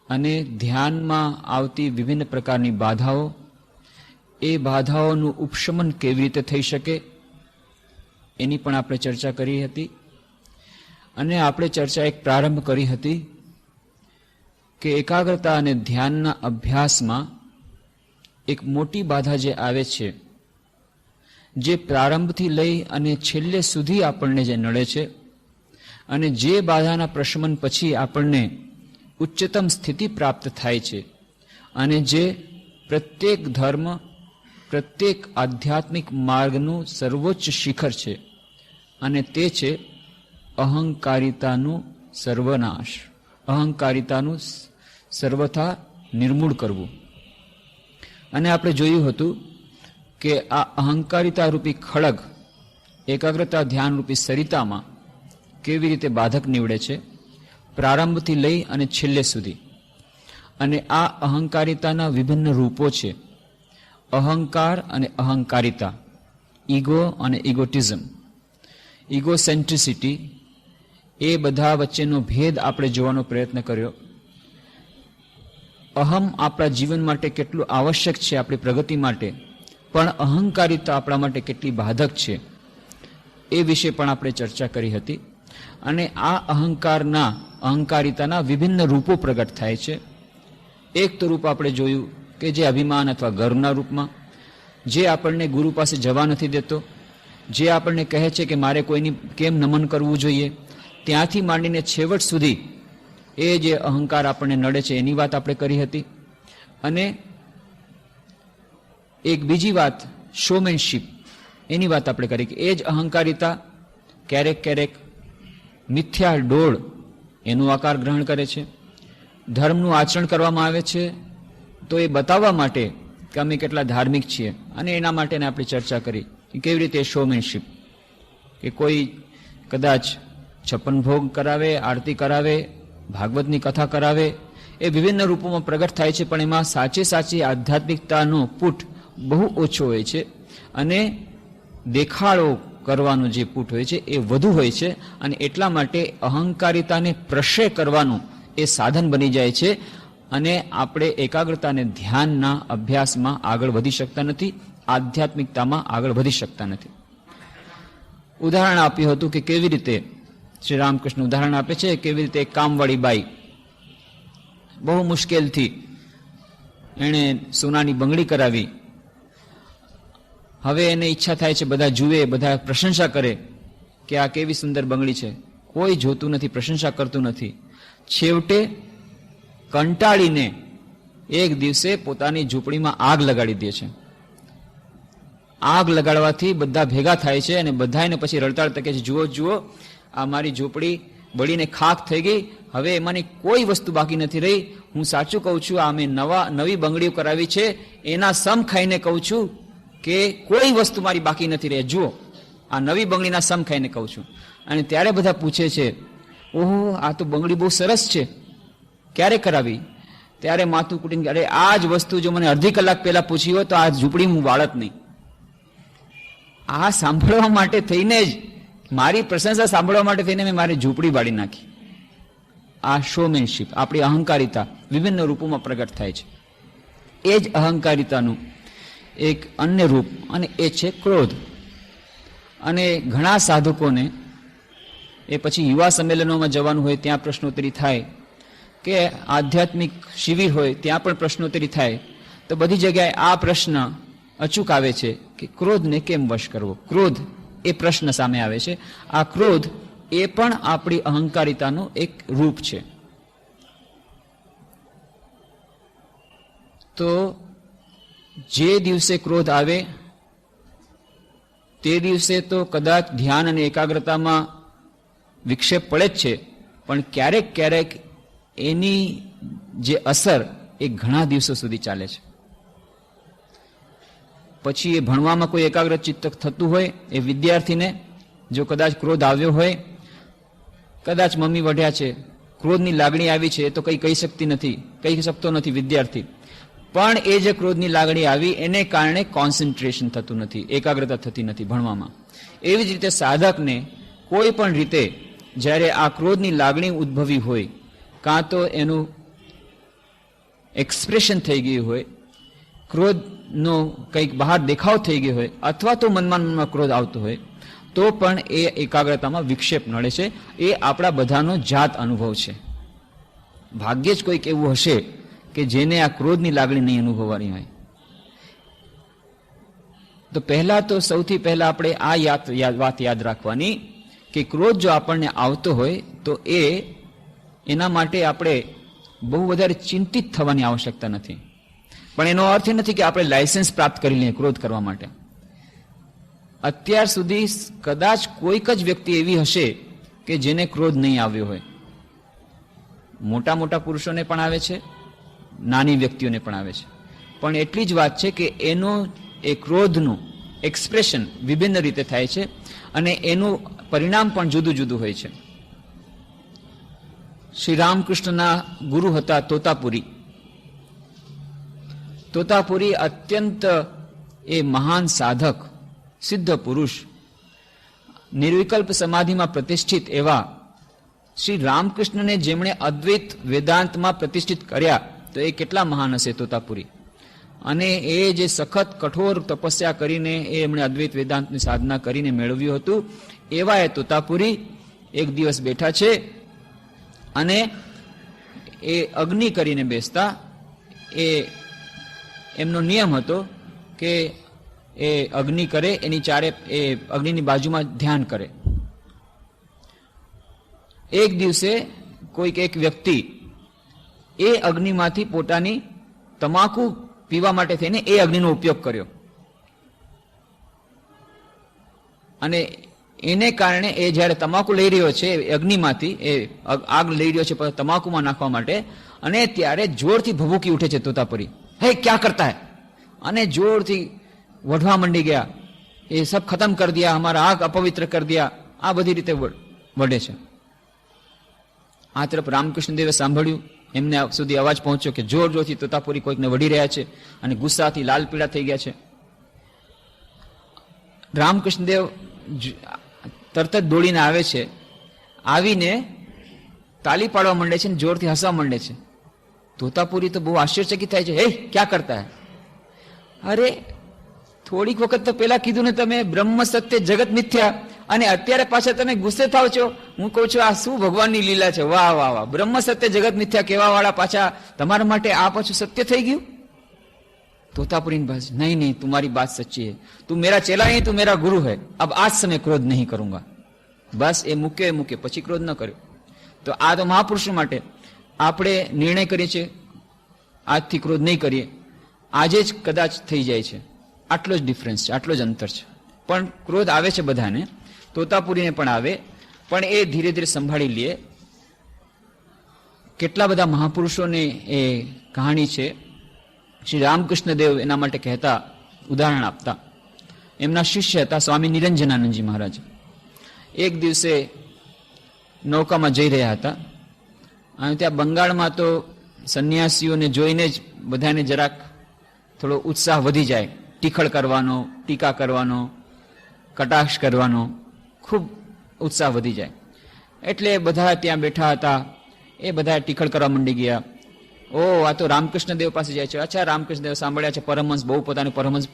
અને ધ્યાનમાં આવતી વિભિન્ન પ્રકારની બાધાઓ, એ બાધાઓનું ઉપશમન કેવી રીતે થઈ શકે એની પણ આપણે ચર્ચા કરી હતી. અને આપણે ચર્ચા એક પ્રારંભ કરી હતી કે એકાગ્રતા અને ધ્યાનના અભ્યાસમાં એક મોટી બાધા જે આવે છે, જે પ્રારંભથી લઈ અને છેલ્લે સુધી આપણને જે નડે છે, અને જે બાધાના પ્રશમન પછી આપણને ઉચ્ચતમ સ્થિતિ પ્રાપ્ત થાય છે, અને જે પ્રત્યેક ધર્મ, પ્રત્યેક આધ્યાત્મિક માર્ગનું સર્વોચ્ચ શિખર છે, અને તે છે અહંકારિતાનું સર્વનાશ, અહંકારિતાનું સર્વથા નિર્મૂળ કરવું. અને આપણે જોયું હતું કે આ અહંકારિતા રૂપી ખડગ એકાગ્રતા ધ્યાન રૂપી સરિતામાં કેવી રીતે બાધક નીવડે છે, પ્રારંભથી લઈ અને છેલ્લે સુધી. અને આ અહંકારિતાના વિભિન્ન રૂપો છે. અહંકાર અને અહંકારિતા, ઈગો અને ઇગોટિઝમ, ઇગોસેન્ટ્રિસિટી, એ બધા વચ્ચેનો ભેદ આપણે જોવાનો પ્રયત્ન કર્યો. અહમ આપણા જીવન માટે કેટલું આવશ્યક છે આપણી પ્રગતિ માટે, પણ અહંકારિતા આપણા માટે કેટલી બાધક છે એ વિશે પણ આપણે ચર્ચા કરી હતી. અને આ અહંકારિતાના વિભિન્ન રૂપો પ્રગટ થાય છે. એક તો રૂપ આપણે જોયું કે જે અભિમાન અથવા ગર્વના રૂપમાં, જે આપણને ગુરુ પાસે જવા નથી દેતો, જે આપણને કહે છે કે મારે કોઈની કેમ નમન કરવું જોઈએ, ત્યાંથી માંડીને છેવટ સુધી એ જે અહંકાર આપણને નડે છે એની વાત આપણે કરી હતી. અને એક બીજી વાત શોમેનશીપ, એની વાત આપણે કરી કે એ જ અહંકારિતા ક્યારેક ક્યારેક મિથ્યા ડોળ એનું આકાર ગ્રહણ કરે છે. ધર્મનું આચરણ કરવામાં આવે છે તો એ બતાવવા માટે કે અમે કેટલા ધાર્મિક છીએ, અને એના માટેને આપણે ચર્ચા કરી કે કેવી રીતે શોમેનશીપ, કે કોઈ કદાચ 56 ભોગ કરાવે, આરતી કરાવે, ભાગવતની કથા કરાવે, એ વિભિન્ન રૂપોમાં પ્રગટ થાય છે, પણ એમાં સાચી આધ્યાત્મિકતાનો પુટ બહુ ઓછો હોય છે, અને દેખાડો કરવાનો જે પુટ હોય છે એ વધુ હોય છે. અને એટલા માટે અહંકારિતાને પ્રશય કરવાનું એ સાધન બની જાય છે, અને આપણે એકાગ્રતા અને ધ્યાનના અભ્યાસમાં આગળ વધી શકતા નથી, આધ્યાત્મિકતામાં આગળ વધી શકતા નથી. ઉદાહરણ આપ્યું હતું કે કેવી રીતે શ્રી રામકૃષ્ણ ઉદાહરણ આપે છે, કેવી રીતે એક કામવાળી બાઈ બહુ મુશ્કેલથી એણે સોનાની બંગડી કરાવી. હવે એને ઈચ્છા થાય છે બધા જુએ, બધા પ્રશંસા કરે કે આ કેવી સુંદર બંગડી છે. કોઈ જોતું નથી, પ્રશંસા કરતું નથી. છેવટે કંટાળીને એક દિવસે પોતાની ઝૂંપડીમાં આગ લગાડી દે છે. આગ લગાડવાથી બધા ભેગા થાય છે, અને બધાને પછી રડતાળ તકે છે, જુઓ આ મારી ઝૂંપડી બળીને ખાખ થઈ ગઈ, હવે એમાંની કોઈ વસ્તુ બાકી નથી રહી. હું સાચું કહું છું, આ મેં નવી બંગડીઓ કરાવી છે, એના સમ ખાઈને કહું છું કે કોઈ વસ્તુ મારી બાકી નથી રહી. જુઓ, આ નવી બંગડીના સમ ખાઈને કહું છું. અને ત્યારે બધા પૂછે છે, ઓહો, આ તો બંગડી બહુ સરસ છે, ક્યારે કરાવી? ત્યારે માથું કૂટીને, અરે આ જ વસ્તુ જો મને અડધી કલાક પહેલા પૂછી હોય તો આ ઝૂંપડી હું વાળત નહીં. આ સાંભળવા માટે થઈને જ, મારી પ્રશંસા સાંભળવા માટે થઈને મેં મારી ઝૂંપડી બાળી નાખી. આ શોમેનશીપ, આપણી અહંકારિતા વિભિન્ન રૂપોમાં પ્રગટ થાય છે. એ જ અહંકારિતાનું એક અન્ય રૂપ, અને એ છે ક્રોધ. અને ઘણા સાધકોને એ પછી યુવા સંમેલનોમાં જવાનું હોય ત્યાં પ્રશ્નોત્તરી થાય, કે આધ્યાત્મિક શિબિર હોય ત્યાં પણ પ્રશ્નોત્તરી થાય, તો બધી જગ્યાએ આ પ્રશ્ન અચૂક આવે છે કે ક્રોધને કેમ વશ કરવો. ક્રોધ એ પ્રશ્ન સામે આવે છે. આ ક્રોધ એ પણ આપણી અહંકારિતાનું એક રૂપ છે. તો જે દિવસે ક્રોધ આવે તે દિવસે તો કદાચ ધ્યાન અને એકાગ્રતામાં વિક્ષેપ પડે જ છે, પણ ક્યારેક ક્યારેક એની જે અસર એ ઘણા દિવસો સુધી ચાલે છે. પછી એ ભણવામાં કોઈ એકાગ્ર ચિત્ત થતું હોય, એ વિદ્યાર્થીને જો કદાચ ક્રોધ આવ્યો હોય, કદાચ મમ્મી વઢ્યા છે, ક્રોધની લાગણી આવી છે, એ તો કહી શકતો નથી વિદ્યાર્થી, પણ એ જે ક્રોધની લાગણી આવી એને કારણે કોન્સન્ટ્રેશન થતું નથી, એકાગ્રતા થતી નથી ભણવામાં. એવી જ રીતે સાધકને કોઈ પણ રીતે જ્યારે આ ક્રોધની લાગણી ઉદ્ભવી હોય, કાં તો એનું એક્સપ્રેશન થઈ ગયું હોય, ક્રોધનો કંઈક બહાર દેખાવ થઈ ગયો હોય, અથવા તો મનમાં ક્રોધ આવતો હોય, તો પણ એ એકાગ્રતામાં વિક્ષેપ નડે છે. એ આપણા બધાનો જાત અનુભવ છે. ભાગ્યે જ કોઈક એવું હશે કે જેને આ ક્રોધની લાગણી નહીં અનુભવવાની હોય. તો પહેલા તો સૌથી પહેલા આપણે આ વાત યાદ રાખવાની કે ક્રોધ જો આપણને આવતો હોય તો એના માટે આપણે બહુ વધારે ચિંતિત થવાની આવશ્યકતા નથી. પણ એનો અર્થ એ નથી કે આપણે લાયસન્સ પ્રાપ્ત કરી લઈએ ક્રોધ કરવા માટે. અત્યાર સુધી કદાચ કોઈક જ વ્યક્તિ એવી હશે કે જેને ક્રોધ નહીં આવ્યો હોય. મોટા મોટા પુરુષોને પણ આવે છે, નાની વ્યક્તિઓને પણ આવે છે. પણ એટલી જ વાત છે કે એનો એ ક્રોધનું એક્સપ્રેશન વિભિન્ન રીતે થાય છે અને એનું પરિણામ પણ જુદું જુદું હોય છે. શ્રી રામકૃષ્ણના ગુરુ હતા તોતાપુરી. તોતાપુરી અત્યંત એ મહાન સાધક, સિદ્ધ પુરુષ, નિર્વિકલ્પ સમાધિમાં પ્રતિષ્ઠિત એવા શ્રી રામકૃષ્ણને જેમણે અદ્વૈત વેદાંતમાં પ્રતિષ્ઠિત કર્યા, તો એ કેટલા મહાન હશે તોતાપુરી. અને એ જે સખત કઠોર તપસ્યા કરીને એમણે અદ્વૈત વેદાંતની સાધના કરીને મેળવ્યું હતું, એવા એ તોતાપુરી એક દિવસ બેઠા છે અને એ અગ્નિ કરીને બેસતા. એમનો નિયમ હતો કે એ અગ્નિ કરે એની ચારે એ અગ્નિની બાજુમાં ધ્યાન કરે. એક દિવસે કોઈક એક વ્યક્તિ એ અગ્નિમાંથી પોતાની તમાકુ પીવા માટે થઈને એ અગ્નિનો ઉપયોગ કર્યો અને એને કારણે એ જ્યારે તમાકુ લઈ રહ્યો છે અગ્નિમાંથી, એ આગ લઈ રહ્યો છે તમાકુમાં નાખવા માટે, અને ત્યારે જોરથી ભભૂકી ઉઠે છે તોતાપુરી, હે ક્યાં કરતા હે, અને જોરથી વઢવા મંડી ગયા, એ સબ ખતમ કર દિયા, હમારા આગ અપવિત્ર કર દિયા, આ બધી રીતે વઢે છે. આ તરફ રામકૃષ્ણદેવે સાંભળ્યું, એમને સુધી અવાજ પહોંચ્યો કે જોર જોરથી તોતાપુરી કોઈકને વઢી રહ્યા છે અને ગુસ્સાથી લાલ પીળા થઈ ગયા છે. રામકૃષ્ણદેવ તરત જ દોડીને આવે છે, આવીને તાલી પાડવા માંડે છે અને જોરથી હસવા માંડે છે. તોતાપુરી તો બહુ આશ્ચર્યચકિત થાય છે, હે ક્યાં કરતા હે, અરે થોડીક વખત તો પેલા કીધું ને તમે બ્રહ્મ સત્ય જગત મિથ્યા, અને અત્યારે પાછા તમે ગુસ્સે થાવ છો. હું કહું છું આ શું ભગવાનની લીલા છે, વાહ વાહ વાહ, બ્રહ્મ સત્ય જગત મિથ્યા કહેવા વાળા પાછા તમારા માટે આ પાછું સત્ય થઈ ગયું. तोतापुरी बस नहीं नहीं तुम्हारी बात सच्ची है, तू मेरा चेला नहीं, तू मेरा गुरु है, अब आज से मैं क्रोध नहीं करूंगा. बस એ મૂકે પછી ક્રોધ ન કર્યો. તો આ તો મહાપુરુષો માટે આપણે નિર્ણય કરીએ છીએ આજથી ક્રોધ નહીં કરીએ, આજે જ કદાચ થઈ જાય છે. આટલો જ ડિફરન્સ છે, આટલો જ અંતર છે. પણ ક્રોધ આવે છે બધાને, તોતાપુરીને પણ આવે, પણ એ ધીરે ધીરે સંભાળી લે. કેટલા બધા મહાપુરુષોની એ કહાણી છે. શ્રી રામકૃષ્ણદેવ એના માટે કહેતા, ઉદાહરણ આપતા. એમના શિષ્ય હતા સ્વામી નિરંજનાનંદજી મહારાજ. એક દિવસે નૌકામાં જઈ રહ્યા હતા અને ત્યાં બંગાળમાં તો સંન્યાસીઓને જોઈને જ બધાને જરાક થોડો ઉત્સાહ વધી જાય, ટીખળ કરવાનો, ટીકા કરવાનો, કટાક્ષ કરવાનો ખૂબ ઉત્સાહ વધી જાય. એટલે બધા ત્યાં બેઠા હતા, એ બધા ટીખળ કરવા મંડી ગયા. ઓ આ તો રામકૃષ્ણદેવ પાસે જાય છે, અચ્છા રામકૃષ્ણદેવ સાંભળ્યા છે, પરમહંસ બહુ પોતાનું પરમહંસ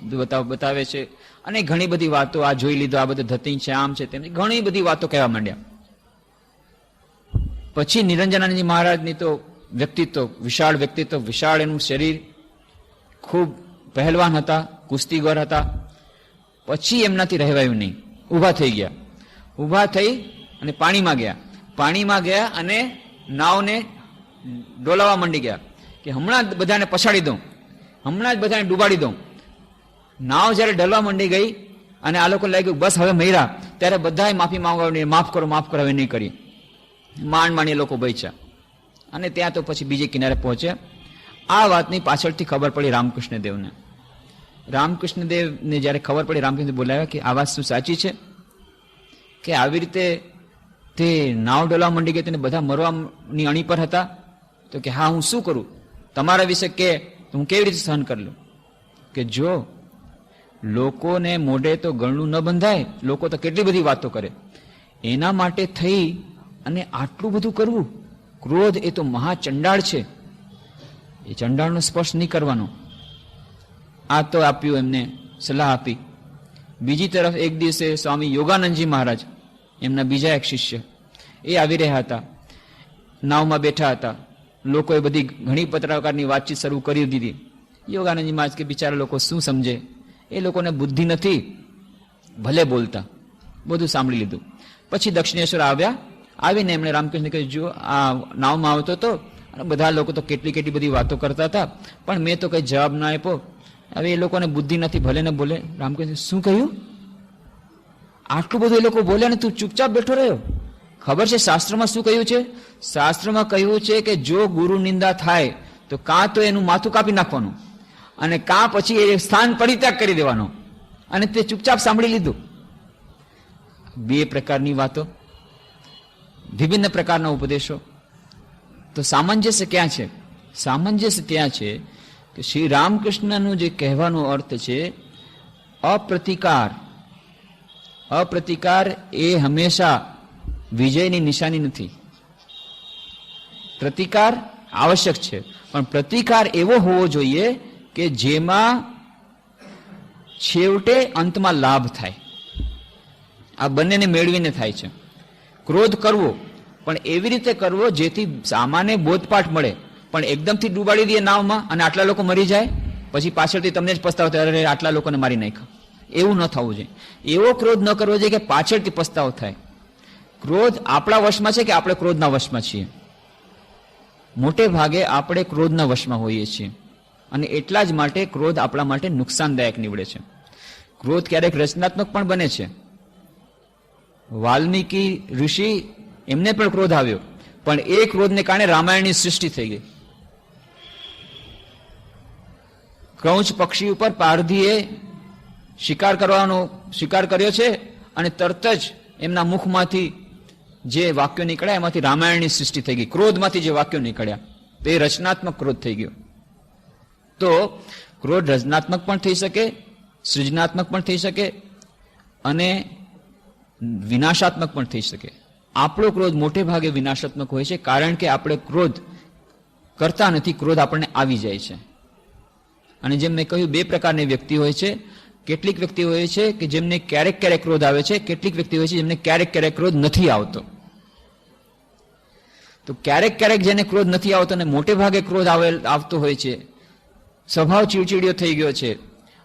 બતાવે છે, અને ઘણી બધી વાતો, આ જોઈ લીધો, આ બધું ધતિંગ છે, આમ છે, તેમ ઘણી બધી વાતો કહેવા માંડ્યા. પછી નિરંજનાનંદજી મહારાજની તો વ્યક્તિત્વ, વિશાળ વ્યક્તિત્વ, વિશાળ એનું શરીર, ખૂબ પહેલવાન હતા, કુસ્તીગર હતા. પછી એમનાથી રહેવાયું નહીં, ઊભા થઈ ગયા. ઊભા થઈ અને પાણીમાં ગયા અને નાવને ડોલાવા માંડી ગયા કે હમણાં જ બધાને પછાડી દઉં, હમણાં જ બધાને ડૂબાડી દઉં. નાવ જ્યારે ડલવા માંડી ગઈ અને આ લોકો લાગ્યું બસ હવે મર્યા, ત્યારે બધાએ માફી માંગવાની, માફ કરો હવે નહીં કરી. માંડ એ લોકો બચ્યા અને ત્યાં તો પછી બીજે કિનારે પહોંચ્યા. આ વાતની પાછળથી ખબર પડી રામકૃષ્ણદેવને. રામકૃષ્ણદેવને જ્યારે ખબર પડી, રામકૃષ્ણદેવ બોલાવ્યા કે આ વાત શું સાચી છે, કે આવી રીતે તે નાવ ડોલવા માંડી ગઈ, તેને બધા મરવાની અણી પર હતા. તો કે હા, હું શું કરું, તમારા વિશે કે હું કેવી રીતે સહન કરી લઉં. કે જો લોકોને મોઢે તો ગળનું ન બંધાય, લોકો તો કેટલી બધી વાતો કરે, એના માટે થઈ અને આટલું બધું કરવું, ક્રોધ એ તો મહાચંડાળ છે. એ ચંડાળનો સ્પર્શ નહીં કરવાનો. આ તો આપ્યું એમને સલાહ આપી. બીજી તરફ એક દિવસે સ્વામી યોગાનંદજી મહારાજ, એમના બીજા એક શિષ્ય, એ આવી રહ્યા હતા. નાવમાં બેઠા હતા. લોકોએ બધી ઘણી પ્રકારની વાતચીત શરૂ કરી દીધી. યોગાનંદજી મહારાજ કે બિચારા લોકો શું સમજે, એ લોકોને બુદ્ધિ નથી, ભલે બોલતા. બધું સાંભળી લીધું. પછી દક્ષિણેશ્વર આવ્યા. આવીને એમણે રામકૃષ્ણ કહ્યું, જો આ નાવમાં આવતો હતો અને બધા લોકો તો કેટલી કેટલી બધી વાતો કરતા હતા, પણ મેં તો કઈ જવાબ ના આપ્યો. હવે એ લોકોને બુદ્ધિ નથી, ભલે ને બોલે. રામકૃષ્ણ શું કહ્યું? આટલું બધું એ લોકો બોલ્યા ને તું ચૂપચાપ બેઠો રહ્યો? ખબર છે શાસ્ત્રમાં શું કહ્યું છે? શાસ્ત્રમાં કહ્યું છે કે જો ગુરુ નિંદા થાય તો કાં તો એનું માથું કાપી નાખવાનું, અને કાં પછી એ સ્થાન પરિત્યાગ કરી દેવાનો. અને તે ચૂપચાપ સાંભળી લીધું. બે પ્રકારની વાતો, વિભિન્ન પ્રકારના ઉપદેશો. તો સામંજસ્ય ક્યાં છે? સામંજસ્ય ત્યાં છે કે શ્રી રામકૃષ્ણનું જે કહેવાનો અર્થ છે અપ્રતિકાર. અપ્રતિકાર એ હંમેશા વિજયની નિશાની નથી. પ્રતિકાર આવશ્યક છે, પણ પ્રતિકાર એવો હોવો જોઈએ કે જેમાં છેવટે અંતમાં લાભ થાય. આ બંનેને મેળવીને થાય છે. ક્રોધ કરવો, પણ એવી રીતે કરવો જેથી સામાન્ય બોધપાઠ મળે, પણ એકદમથી ડૂબાડી દે નાવમાં અને આટલા લોકો મરી જાય, પછી પાછળથી તમને જ પસ્તાવો થાય, અરે આટલા લોકોને મારી નાખ્યા. એવું ન થવું જોઈએ. એવો ક્રોધ ન કરવો જોઈએ કે પાછળથી પસ્તાવો થાય. ક્રોધ આપણા વશમાં છે કે આપણે ક્રોધના વશમાં છીએ? મોટે ભાગે આપણે ક્રોધના વશમાં હોઈએ છીએ, અને એટલા જ માટે ક્રોધ આપણા માટે નુકસાનદાયક નીવડે છે. ક્રોધ ક્યારેક રચનાત્મક પણ બને છે. વાલ્મીકી ઋષિ, એમને પણ ક્રોધ આવ્યો, પણ એ ક્રોધને કારણે રામાયણની સૃષ્ટિ થઈ ગઈ. ક્રૌંચ પક્ષી ઉપર પારધીએ શિકાર કર્યો છે, અને તરત જ એમના મુખમાંથી જે વાક્યો નીકળ્યા એમાંથી રામાયણની સૃષ્ટિ થઈ ગઈ. ક્રોધમાંથી જે વાક્યો નીકળ્યા તે રચનાત્મક ક્રોધ થઈ ગયો. તો ક્રોધ રચનાત્મક પણ થઈ શકે, સૃજનાત્મક પણ થઈ શકે, અને વિનાશાત્મક પણ થઈ શકે. આપણો ક્રોધ મોટે ભાગે વિનાશાત્મક હોય છે, કારણ કે આપણે ક્રોધ કરતા નથી, ક્રોધ આપણને આવી જાય છે. અને જેમ મેં કહ્યું, બે પ્રકારની વ્યક્તિ હોય છે. કેટલીક વ્યક્તિ હોય છે કે જેમને ક્યારેક ક્યારેક ક્રોધ આવે છે, કેટલીક વ્યક્તિ હોય છે જેમને ક્યારેક ક્યારેક ક્રોધ નથી આવતો. તો ક્યારેક ક્યારેક જેને ક્રોધ નથી આવતો અને મોટે ભાગે ક્રોધ આવતો હોય છે, સ્વભાવ ચીડચીડિયો થઈ ગયો છે,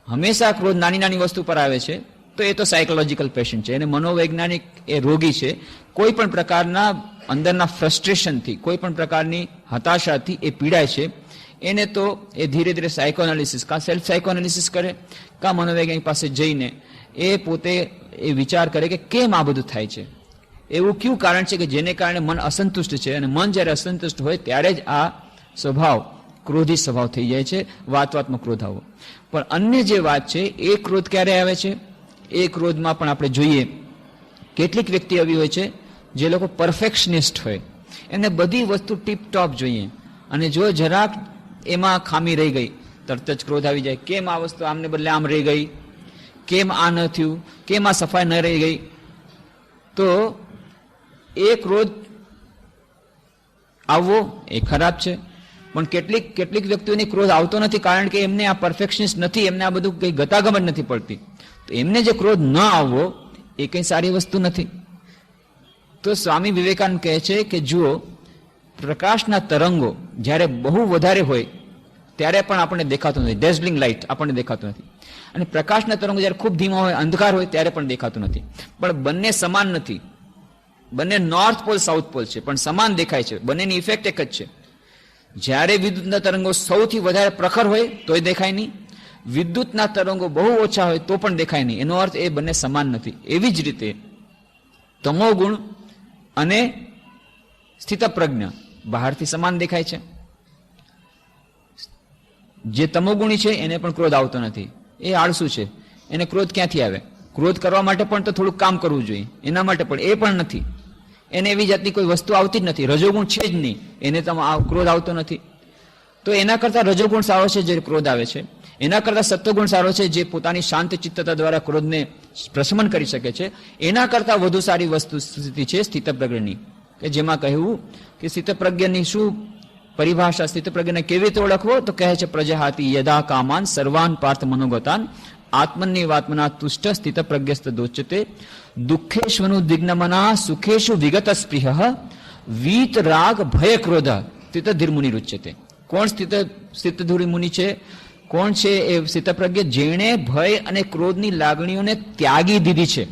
હંમેશા ક્રોધ નાની નાની વસ્તુ પર આવે છે, તો એ તો સાયકોલોજીકલ પેશન્ટ છે. એને મનોવૈજ્ઞાનિક એ રોગી છે. કોઈ પણ પ્રકારના અંદરના ફ્રસ્ટ્રેશનથી, કોઈ પણ પ્રકારની હતાશાથી એ પીડાય છે. એને તો એ ધીરે ધીરે સાયકોએનાલિસિસ, કાં સેલ્ફ સાયકોએનાલિસિસ કરે, કાં મનોવૈજ્ઞાનિક પાસે જઈને એ પોતે એ વિચાર કરે કે કેમ આ બધું થાય છે, એવું કયું કારણ છે કે જેને કારણે મન અસંતુષ્ટ છે, અને મન જ્યારે અસંતુષ્ટ હોય ત્યારે જ આ સ્વભાવ ક્રોધી સ્વભાવ થઈ જાય છે, વાતમાં ક્રોધ આવવો. પણ અન્ય જે વાત છે એ ક્રોધ ક્યારે આવે છે? એ ક્રોધમાં પણ આપણે જોઈએ કેટલીક વ્યક્તિ એવી હોય છે જે લોકો પરફેક્શનિસ્ટ હોય, એમને બધી વસ્તુ ટીપ ટોપ જોઈએ, અને જો જરાક એમાં ખામી રહી ગઈ તરત જ ક્રોધ આવી જાય. કેમ આ વસ્તુ આમને બદલે આમ રહી ગઈ, કેમ આ ન થયું, કેમ આ સફાઈ ન રહી ગઈ? તો એ ક્રોધ આવવો એ ખરાબ છે. પણ કેટલીક વ્યક્તિઓને ક્રોધ આવતો નથી, કારણ કે એમને આ પરફેક્શનિસ્ટ નથી, એમને આ બધું કઈ ગતાગમત નથી પડતી. તો એમને જે ક્રોધ ન આવવો એ કઈ સારી વસ્તુ નથી. તો સ્વામી વિવેકાનંદ કહે છે કે જુઓ, પ્રકાશના તરંગો જ્યારે બહુ વધારે હોય ત્યારે પણ આપણને દેખાતું નથી, ડેઝલિંગ લાઇટ આપણને દેખાતું નથી. અને પ્રકાશના તરંગો જ્યારે ખૂબ ધીમા હોય, અંધકાર હોય, ત્યારે પણ દેખાતું નથી. પણ બંને સમાન નથી. બંને નોર્થ પોલ સાઉથ પોલ છે, પણ સમાન દેખાય છે. બંનેની ઇફેક્ટ એક જ છે. જ્યારે વિદ્યુતના તરંગો સૌથી વધારે પ્રખર હોય તોય દેખાય નહીં, વિદ્યુતના તરંગો બહુ ઓછા હોય તો પણ દેખાય નહીં. એનો અર્થ એ બંને સમાન નથી. એવી જ રીતે તમો ગુણ અને સ્થિતપ્રજ્ઞ બહારથી સમાન દેખાય છે. જે તમોગુણી છે એને પણ ક્રોધ આવતો નથી, એ આળસુ છે. એને ક્રોધ ક્યાંથી આવે? ક્રોધ કરવા માટે પણ તો થોડુંક કામ કરવું જોઈએ, એના માટે પણ એ પણ નથી. એને એવી જાતની કોઈ વસ્તુ આવતી જ નથી, રજોગુણ છે જ નહીં, એને તો ક્રોધ આવતો નથી. તો એના કરતા રજોગુણ સારો છે જે ક્રોધ આવે છે, એના કરતા સત્વગુણ સારો છે જે પોતાની શાંત ચિત્તતા દ્વારા ક્રોધને પ્રશમન કરી શકે છે. એના કરતા વધુ સારી વસ્તુ સ્થિતિ છે સ્થિતપ્રજ્ઞની, કે જેમાં કહ્યું કે સ્થિતપ્રજ્ઞની શું પરિભાષા સ્થિતપ્રજ્ઞને કેવી રીતે ઓળખવો? તો કહે છે પ્રજહાતિ યદા કામાન સર્વાન પાર્થ મનોગતાન આત્મન્યવાત્મના તુષ્ટ સ્થિતપ્રજ્ઞસ્ત દોચ્યતે દુઃખેષ્વનુદ્વિગ્નમના સુખેષુ વિગત સ્પૃહ વીત રાગ ભય ક્રોધ સ્થિતધીર મુનિ રુચ્યતે. કોણ સ્થિતધીર મુનિ છે? કોણ છે એ સ્થિતપ્રજ્ઞ? જેણે ભય અને ક્રોધની લાગણીઓને ત્યાગી દીધી છે.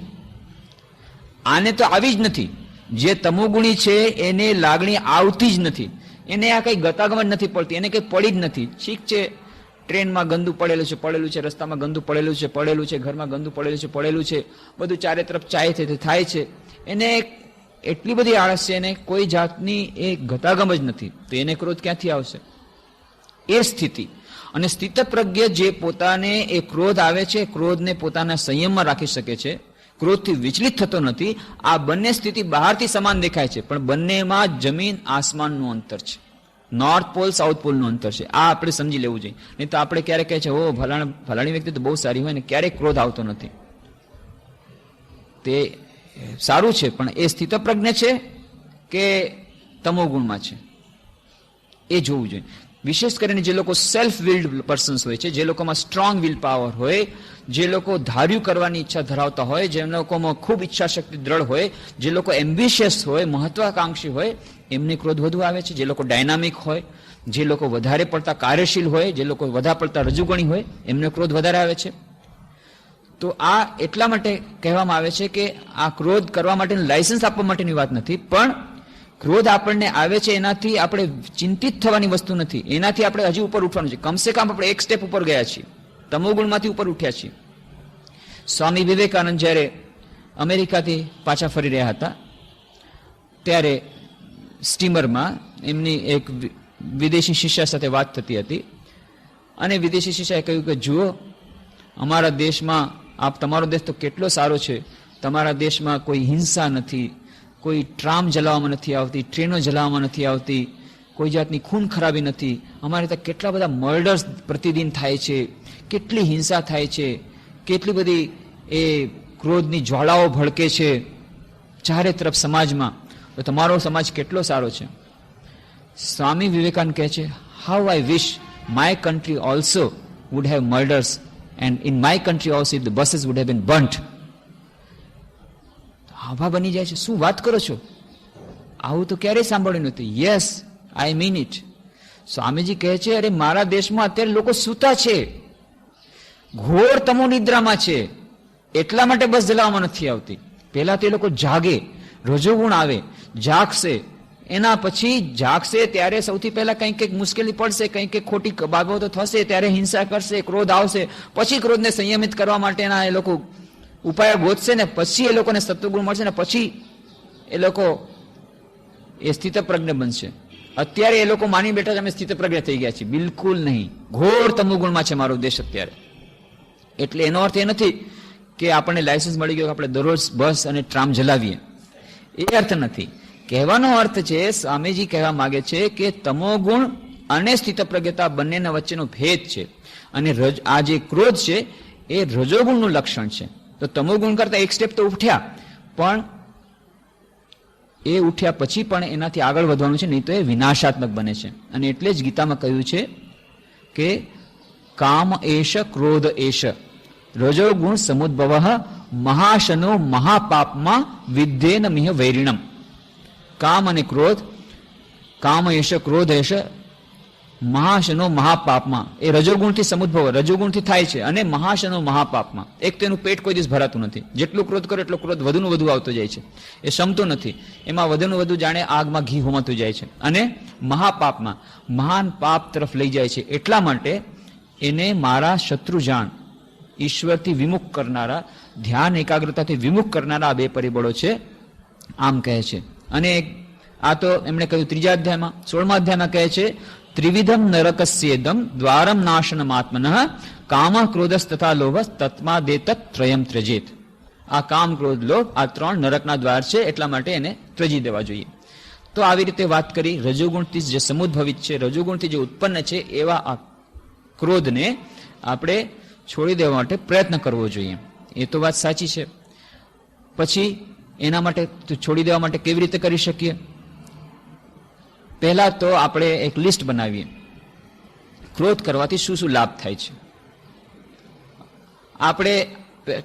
આને તો આવી જ નથી. જે તમોગુણી છે એને લાગણી આવતી જ નથી. એને આ કઈ ગતાગમન નથી પડતી, એને કઈ પડી જ નથી. ઠીક છે, ટ્રેનમાં ગંદુ પડેલું છે, રસ્તામાં ગંદુ પડેલું છે, ઘરમાં ગંદુ પડેલું છે, બધું ચારે તરફ થાય છે. એને એટલી બધી આળસ છે, એને કોઈ જાતની એ ગતાગમ જ નથી. તો એને ક્રોધ ક્યાંથી આવશે? એ સ્થિતિ. અને સ્થિતપ્રજ્ઞ જે પોતાને એ ક્રોધ આવે છે, ક્રોધને પોતાના સંયમમાં રાખી શકે છે, ક્રોધથી વિચલિત થતો નથી. આ બંને સ્થિતિ બહારથી સમાન દેખાય છે, પણ બંનેમાં જમીન આસમાનનું અંતર છે. નોર્થ પોલ સાઉથ પોલનું અંતર છે. આ આપણે સમજી લેવું જોઈએ. નહીં તો આપણે ક્યારેક કહે છે ઓ ફલાણી વ્યક્તિ તો બહુ સારી હોય ને ક્યારેક ક્રોધ આવતો નથી. તે સારું છે, પણ એ સ્થિતપ્રજ્ઞ છે કે તમોગુણમાં છે એ જોવું જોઈએ. વિશેષ કરીને જે લોકો સેલ્ફ વિલ્ડ પર્સન્સ હોય છે, જે લોકોમાં સ્ટ્રોંગ વિલ પાવર હોય, જે લોકો ધાર્યું કરવાની ઈચ્છા ધરાવતા હોય, જે લોકોમાં ખૂબ ઈચ્છા શક્તિ દ્રઢ હોય, જે લોકો એમ્બિશિયસ હોય, મહત્વાકાંક્ષી હોય, એમને ક્રોધ વધુ આવે છે. જે લોકો ડાયનામિક હોય, જે લોકો વધારે પડતા કાર્યશીલ હોય, જે લોકો વધારે પડતા રજૂગણી હોય, એમને ક્રોધ વધારે આવે છે. તો આ એટલા માટે કહેવામાં આવે છે કે આ ક્રોધ કરવા માટેનું લાયસન્સ આપવા માટેની વાત નથી, પણ ક્રોધ આપણને આવે છે એનાથી આપણે ચિંતિત થવાની વસ્તુ નથી. એનાથી આપણે હજી ઉપર ઉઠવાનું છે. કમસે કમ આપણે એક સ્ટેપ ઉપર ગયા છીએ, તમોગુણમાંથી ઉપર ઉઠ્યા છીએ. સ્વામી વિવેકાનંદ જ્યારે અમેરિકાથી પાછા ફરી રહ્યા હતા ત્યારે સ્ટીમરમાં એમની એક વિદેશી શિષ્યા સાથે વાત થતી હતી અને વિદેશી શિષ્યાએ કહ્યું કે જુઓ, અમારા દેશમાં તમારો દેશ તો કેટલો સારો છે, તમારા દેશમાં કોઈ હિંસા નથી, કોઈ ટ્રામ જલાવવામાં નથી આવતી, ટ્રેનો જલાવવામાં નથી આવતી, કોઈ જાતની ખૂન ખરાબી નથી. અમારે ત્યાં કેટલા બધા મર્ડર્સ પ્રતિદિન થાય છે, કેટલી હિંસા થાય છે, કેટલી બધી એ ક્રોધની જ્વાળાઓ ભડકે છે ચારે તરફ સમાજમાં. તો તમારો સમાજ કેટલો સારો છે. સ્વામી વિવેકાનંદ કહે છે, how I wish my country also would have murders and in my country also the buses would have been burnt. આભા બની જાય છે. શું વાત કરો છો? આવું તો ક્યારેય સાંભળ્યું નથી. Yes, I mean it. Swamiji કહે છે, અરે મારા દેશમાં અત્યારે લોકો સૂતા છે, ઘોર તમોનિદ્રામાં છે, એટલા માટે બસ જલાવવામાં નથી આવતી. પહેલા તે લોકો જાગે, રજોગુણ આવે, જાગશે, એના પછી જાગશે ત્યારે સૌથી પહેલા કંઈક મુશ્કેલી પડશે, કંઈક ખોટી બાબતો થશે, ત્યારે હિંસા કરશે, ક્રોધ આવશે, પછી ક્રોધને સંયમિત કરવા માટેના એ લોકો ઉપાય ગોતશે ને પછી એ લોકોને સત્વગુણ મળશે ને પછી એ લોકો એ સ્થિતપ્રજ્ઞ બનશે. અત્યારે એ લોકો માની બેઠા છે અમે સ્થિતપ્રજ્ઞ થઈ ગયા છીએ. બિલકુલ નહીં. ઘોર તમોગુણમાં છે મારો દેશ અત્યારે. એટલે એનો અર્થ એ નથી કે આપણને લાયસન્સ મળી ગયો કે આપણે દરરોજ બસ અને ટ્રામ જલાવીએ. એ અર્થ નથી. કહેવાનો અર્થ છે, સ્વામીજી કહેવા માંગે છે કે તમોગુણ અને સ્થિતપ્રજ્ઞતા બંનેના વચ્ચેનો ભેદ છે. અને આ જે ક્રોધ છે એ રજોગુણનું લક્ષણ છે. તો તમોગુણ કરતા એક સ્ટેપ તો ઉઠ્યા, પણ એ ઉઠ્યા પછી પણ એનાથી આગળ વધવાનું છે, નહીં તો એ વિનાશાત્મક બને છે. અને એટલે જ ગીતામાં કહ્યું છે કે કામ એશ ક્રોધ એશ રજોગુણ સમુદ્ભવ મહાશનો મહાપાપમાં વિદ્યેન મિહ વૈરિણમ. કામ અને ક્રોધ, કામ એશ ક્રોધ એશ મહાશનો મહાપાપમાં, એ રજોગુણથી સમુદ્ભવ, રજોગુણથી થાય છે. અને મહાશનો મહાપાપમાં, એક તો એનું પેટ કોઈ દિવસ ભરાતું નથી. જેટલું ક્રોધ કરો એટલો ક્રોધ વધુનું વધુ આવતો જાય છે, એ શમતો નથી. એમાં વધુનું વધુ જાણે આગમાં ઘી હોમાતું જાય છે. અને મહાપાપમાં, મહાન પાપ તરફ લઈ જાય છે. એટલા માટે એને મારા શત્રુ જાણ, ઈશ્વરથી વિમુખ કરનારા, ધ્યાન એકાગ્રતાથી વિમુખ કરનારા આ બે પરિબળો છે, આમ કહે છે. અને આ તો એમણે કહ્યું ત્રીજા અધ્યાયમાં. 16મા અધ્યાયમાં કહે છે, ત્રિવિધમ નરકસ્યેદમ દ્વારમ નાશનમ આત્મનઃ કામ ક્રોધસ તથા લોભસ તત્માદેતત ત્રયમ ત્યજેત. આ કામ ક્રોધ લોભ આ ત્રણ નરકના દ્વાર છે, એટલા માટે એને ત્યજી દેવા જોઈએ. તો આવી રીતે વાત કરી. રજોગુણથી જે સમુદ્ભવિત છે, રજોગુણથી જે ઉત્પન્ન છે એવા આ ક્રોધને આપણે છોડી દેવા માટે પ્રયત્ન કરવો જોઈએ. એ તો વાત સાચી છે. પછી એના માટે છોડી દેવા માટે કેવી રીતે કરી શકીએ? પહેલા તો આપણે એક લિસ્ટ બનાવીએ, ક્રોધ કરવાથી શું શું લાભ થાય છે. આપણે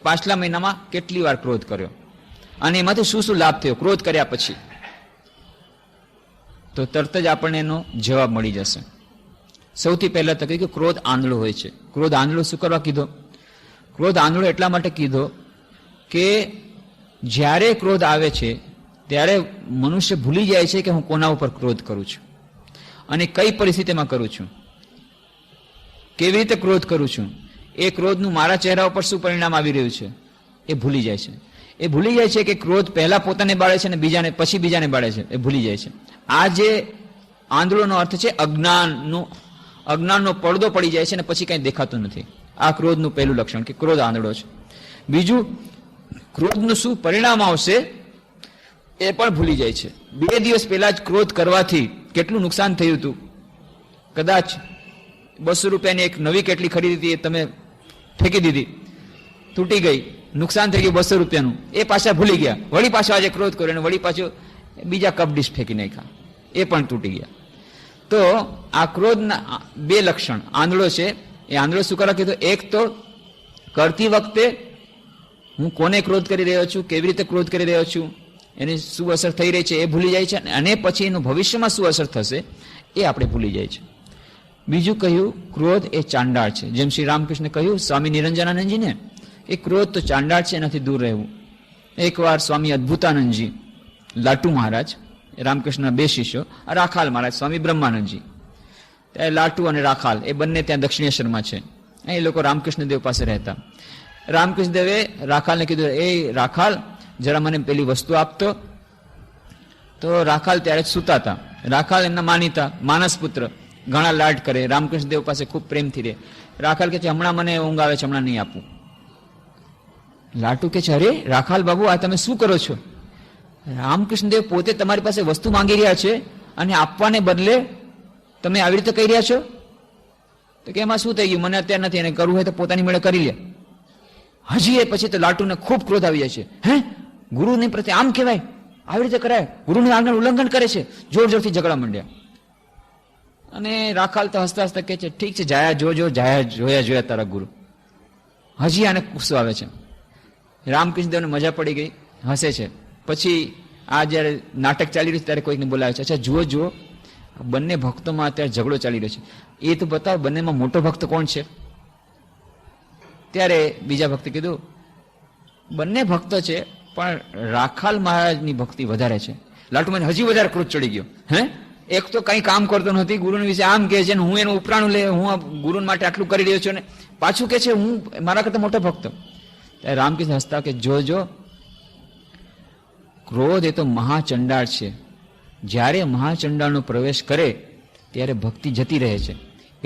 પાછલા મહિનામાં કેટલી વાર ક્રોધ કર્યો અને એમાંથી શું શું લાભ થયો ક્રોધ કર્યા પછી, તો તરત જ આપણને એનો જવાબ મળી જશે. સૌથી પહેલા તો કહ્યું કે ક્રોધ આંધળો હોય છે. ક્રોધ આંધળો શું કરવા કીધો? ક્રોધ આંધળો એટલા માટે કીધો કે જ્યારે ક્રોધ આવે છે ત્યારે મનુષ્ય ભૂલી જાય છે કે હું કોના ઉપર ક્રોધ કરું છું અને કઈ પરિસ્થિતિમાં કરું છું, કેવી રીતે ક્રોધ કરું છું, એ ક્રોધનું મારા ચહેરા ઉપર શું પરિણામ આવી રહ્યું છે એ ભૂલી જાય છે. એ ભૂલી જાય છે કે ક્રોધ પહેલા પોતાને બાળે છે અને બીજાને પછી બીજાને બાળે છે, એ ભૂલી જાય છે. આ જે આંધળોનો અર્થ છે અજ્ઞાનનો પડદો પડી જાય છે અને પછી કંઈ દેખાતું નથી. આ ક્રોધનું પહેલું લક્ષણ કે ક્રોધ આંધળો છે. બીજું, ક્રોધનું શું પરિણામ આવશે એ પણ ભૂલી જાય છે. 2 દિવસ પહેલા જ ક્રોધ કરવાથી કેટલું નુકસાન થયું હતું. કદાચ 200 રૂપિયાની એક નવી કેટલી ખરીદી હતી, એ તમે ફેંકી દીધી, તૂટી ગઈ, નુકસાન થઈ ગયું 200 રૂપિયાનું, એ પાછા ભૂલી ગયા. વળી પાછો આજે ક્રોધ કર્યો અને વળી પાછો બીજા કપ ડીશ ફેંકી નાખ્યા, એ પણ તૂટી ગયા. તો આ ક્રોધના 2 લક્ષણ આંધળો છે. એ આંધળો શું કરવા કીધું? એક તો કરતી વખતે હું કોને ક્રોધ કરી રહ્યો છું, કેવી રીતે ક્રોધ કરી રહ્યો છું, એની શું અસર થઈ રહી છે એ ભૂલી જાય છે અને પછી એનું ભવિષ્યમાં શું અસર થશે એ આપણે ભૂલી જાય છે. બીજું કહ્યું, ક્રોધ એ ચાંડાળ છે. જેમ શ્રી રામકૃષ્ણ કહ્યું સ્વામી નિરંજનાનંદજીને, એ ક્રોધ તો ચાંડાળ છે, એનાથી દૂર રહેવું. એકવાર સ્વામી અદ્ભુતાનંદજી, લાટુ મહારાજ, રામકૃષ્ણના 2 શિષ્યો, રાખાલ મહારાજ, સ્વામી બ્રહ્માનંદજી, લાટુ અને રાખાલ એ બંને ત્યાં દક્ષિણેશ્વરમાં છે. એ લોકો રામકૃષ્ણદેવ પાસે રહેતા. રામકૃષ્ણદેવે રાખાલને કીધું, એ રાખાલ જરા મને પેલી વસ્તુ આપતો. તો રાખાલ ત્યારે સૂતા હતા. રાખાલ એમના માનીતા માનસ પુત્ર, ઘણા લાડ કરે, રામકૃષ્ણદેવ પાસે ખૂબ પ્રેમથી રહે. રાખાલ કે છે હમણાં મને ઊંઘ આવે છે, હમણાં નહીં આપું. લાટુ કે છે, અરે રાખાલ બાબુ આ તમે શું કરો છો? રામકૃષ્ણદેવ પોતે તમારી પાસે વસ્તુ માંગી રહ્યા છે અને આપવાને બદલે તમે આવી રીતે કહી રહ્યા છો? તો કે એમાં શું થઈ ગયું, મને અત્યારે નથી, એને કરવું હોય તો પોતાની મેળે કરી લે. હજી એ પછી તો લાટુને ખૂબ ક્રોધ આવી જાય છે. હે, ગુરુની પ્રત્યે આમ કહેવાય, આવી રીતે કરાય, ગુરુની આજ્ઞાનું ઉલ્લંઘન કરે છે. જોર જોરથી ઝઘડા માંડ્યા. અને રાખાલ તો હસતા હસતા કહે છે, ઠીક છે, જાયા જાયા જોયા તારા ગુરુ. હજી આને ગુસ્સો આવે છે. રામકૃષ્ણદેવને મજા પડી ગઈ, હસે છે. પછી આ જયારે નાટક ચાલી રહ્યું ત્યારે કોઈકને બોલાવે છે, અચ્છા જુઓ બંને ભક્તોમાં અત્યારે ઝઘડો ચાલી રહ્યો છે, એ તો બતાવો બંનેમાં મોટો ભક્ત કોણ છે? ત્યારે બીજા ભક્તે કીધું, બંને ભક્ત છે પણ રાખાલ મહારાજની ભક્તિ વધારે છે. લાટુમાને હજી વધારે ક્રોધ ચડી ગયો. હે, એક તો કઈ કામ કરતો નથી, ગુરુને વિશે આમ કહે છે, હું એનું ઉપરાણું લે, હું ગુરુ માટે આટલું કરી રહ્યો છું, ને પાછું કે છે હું મારા કરતા મોટો ભક્ત. ત્યારે રામકૃષ્ણ હસતા કે જો ક્રોધ એ તો મહાચંડાળ છે. જ્યારે મહાચંડાળનો પ્રવેશ કરે ત્યારે ભક્તિ જતી રહે છે.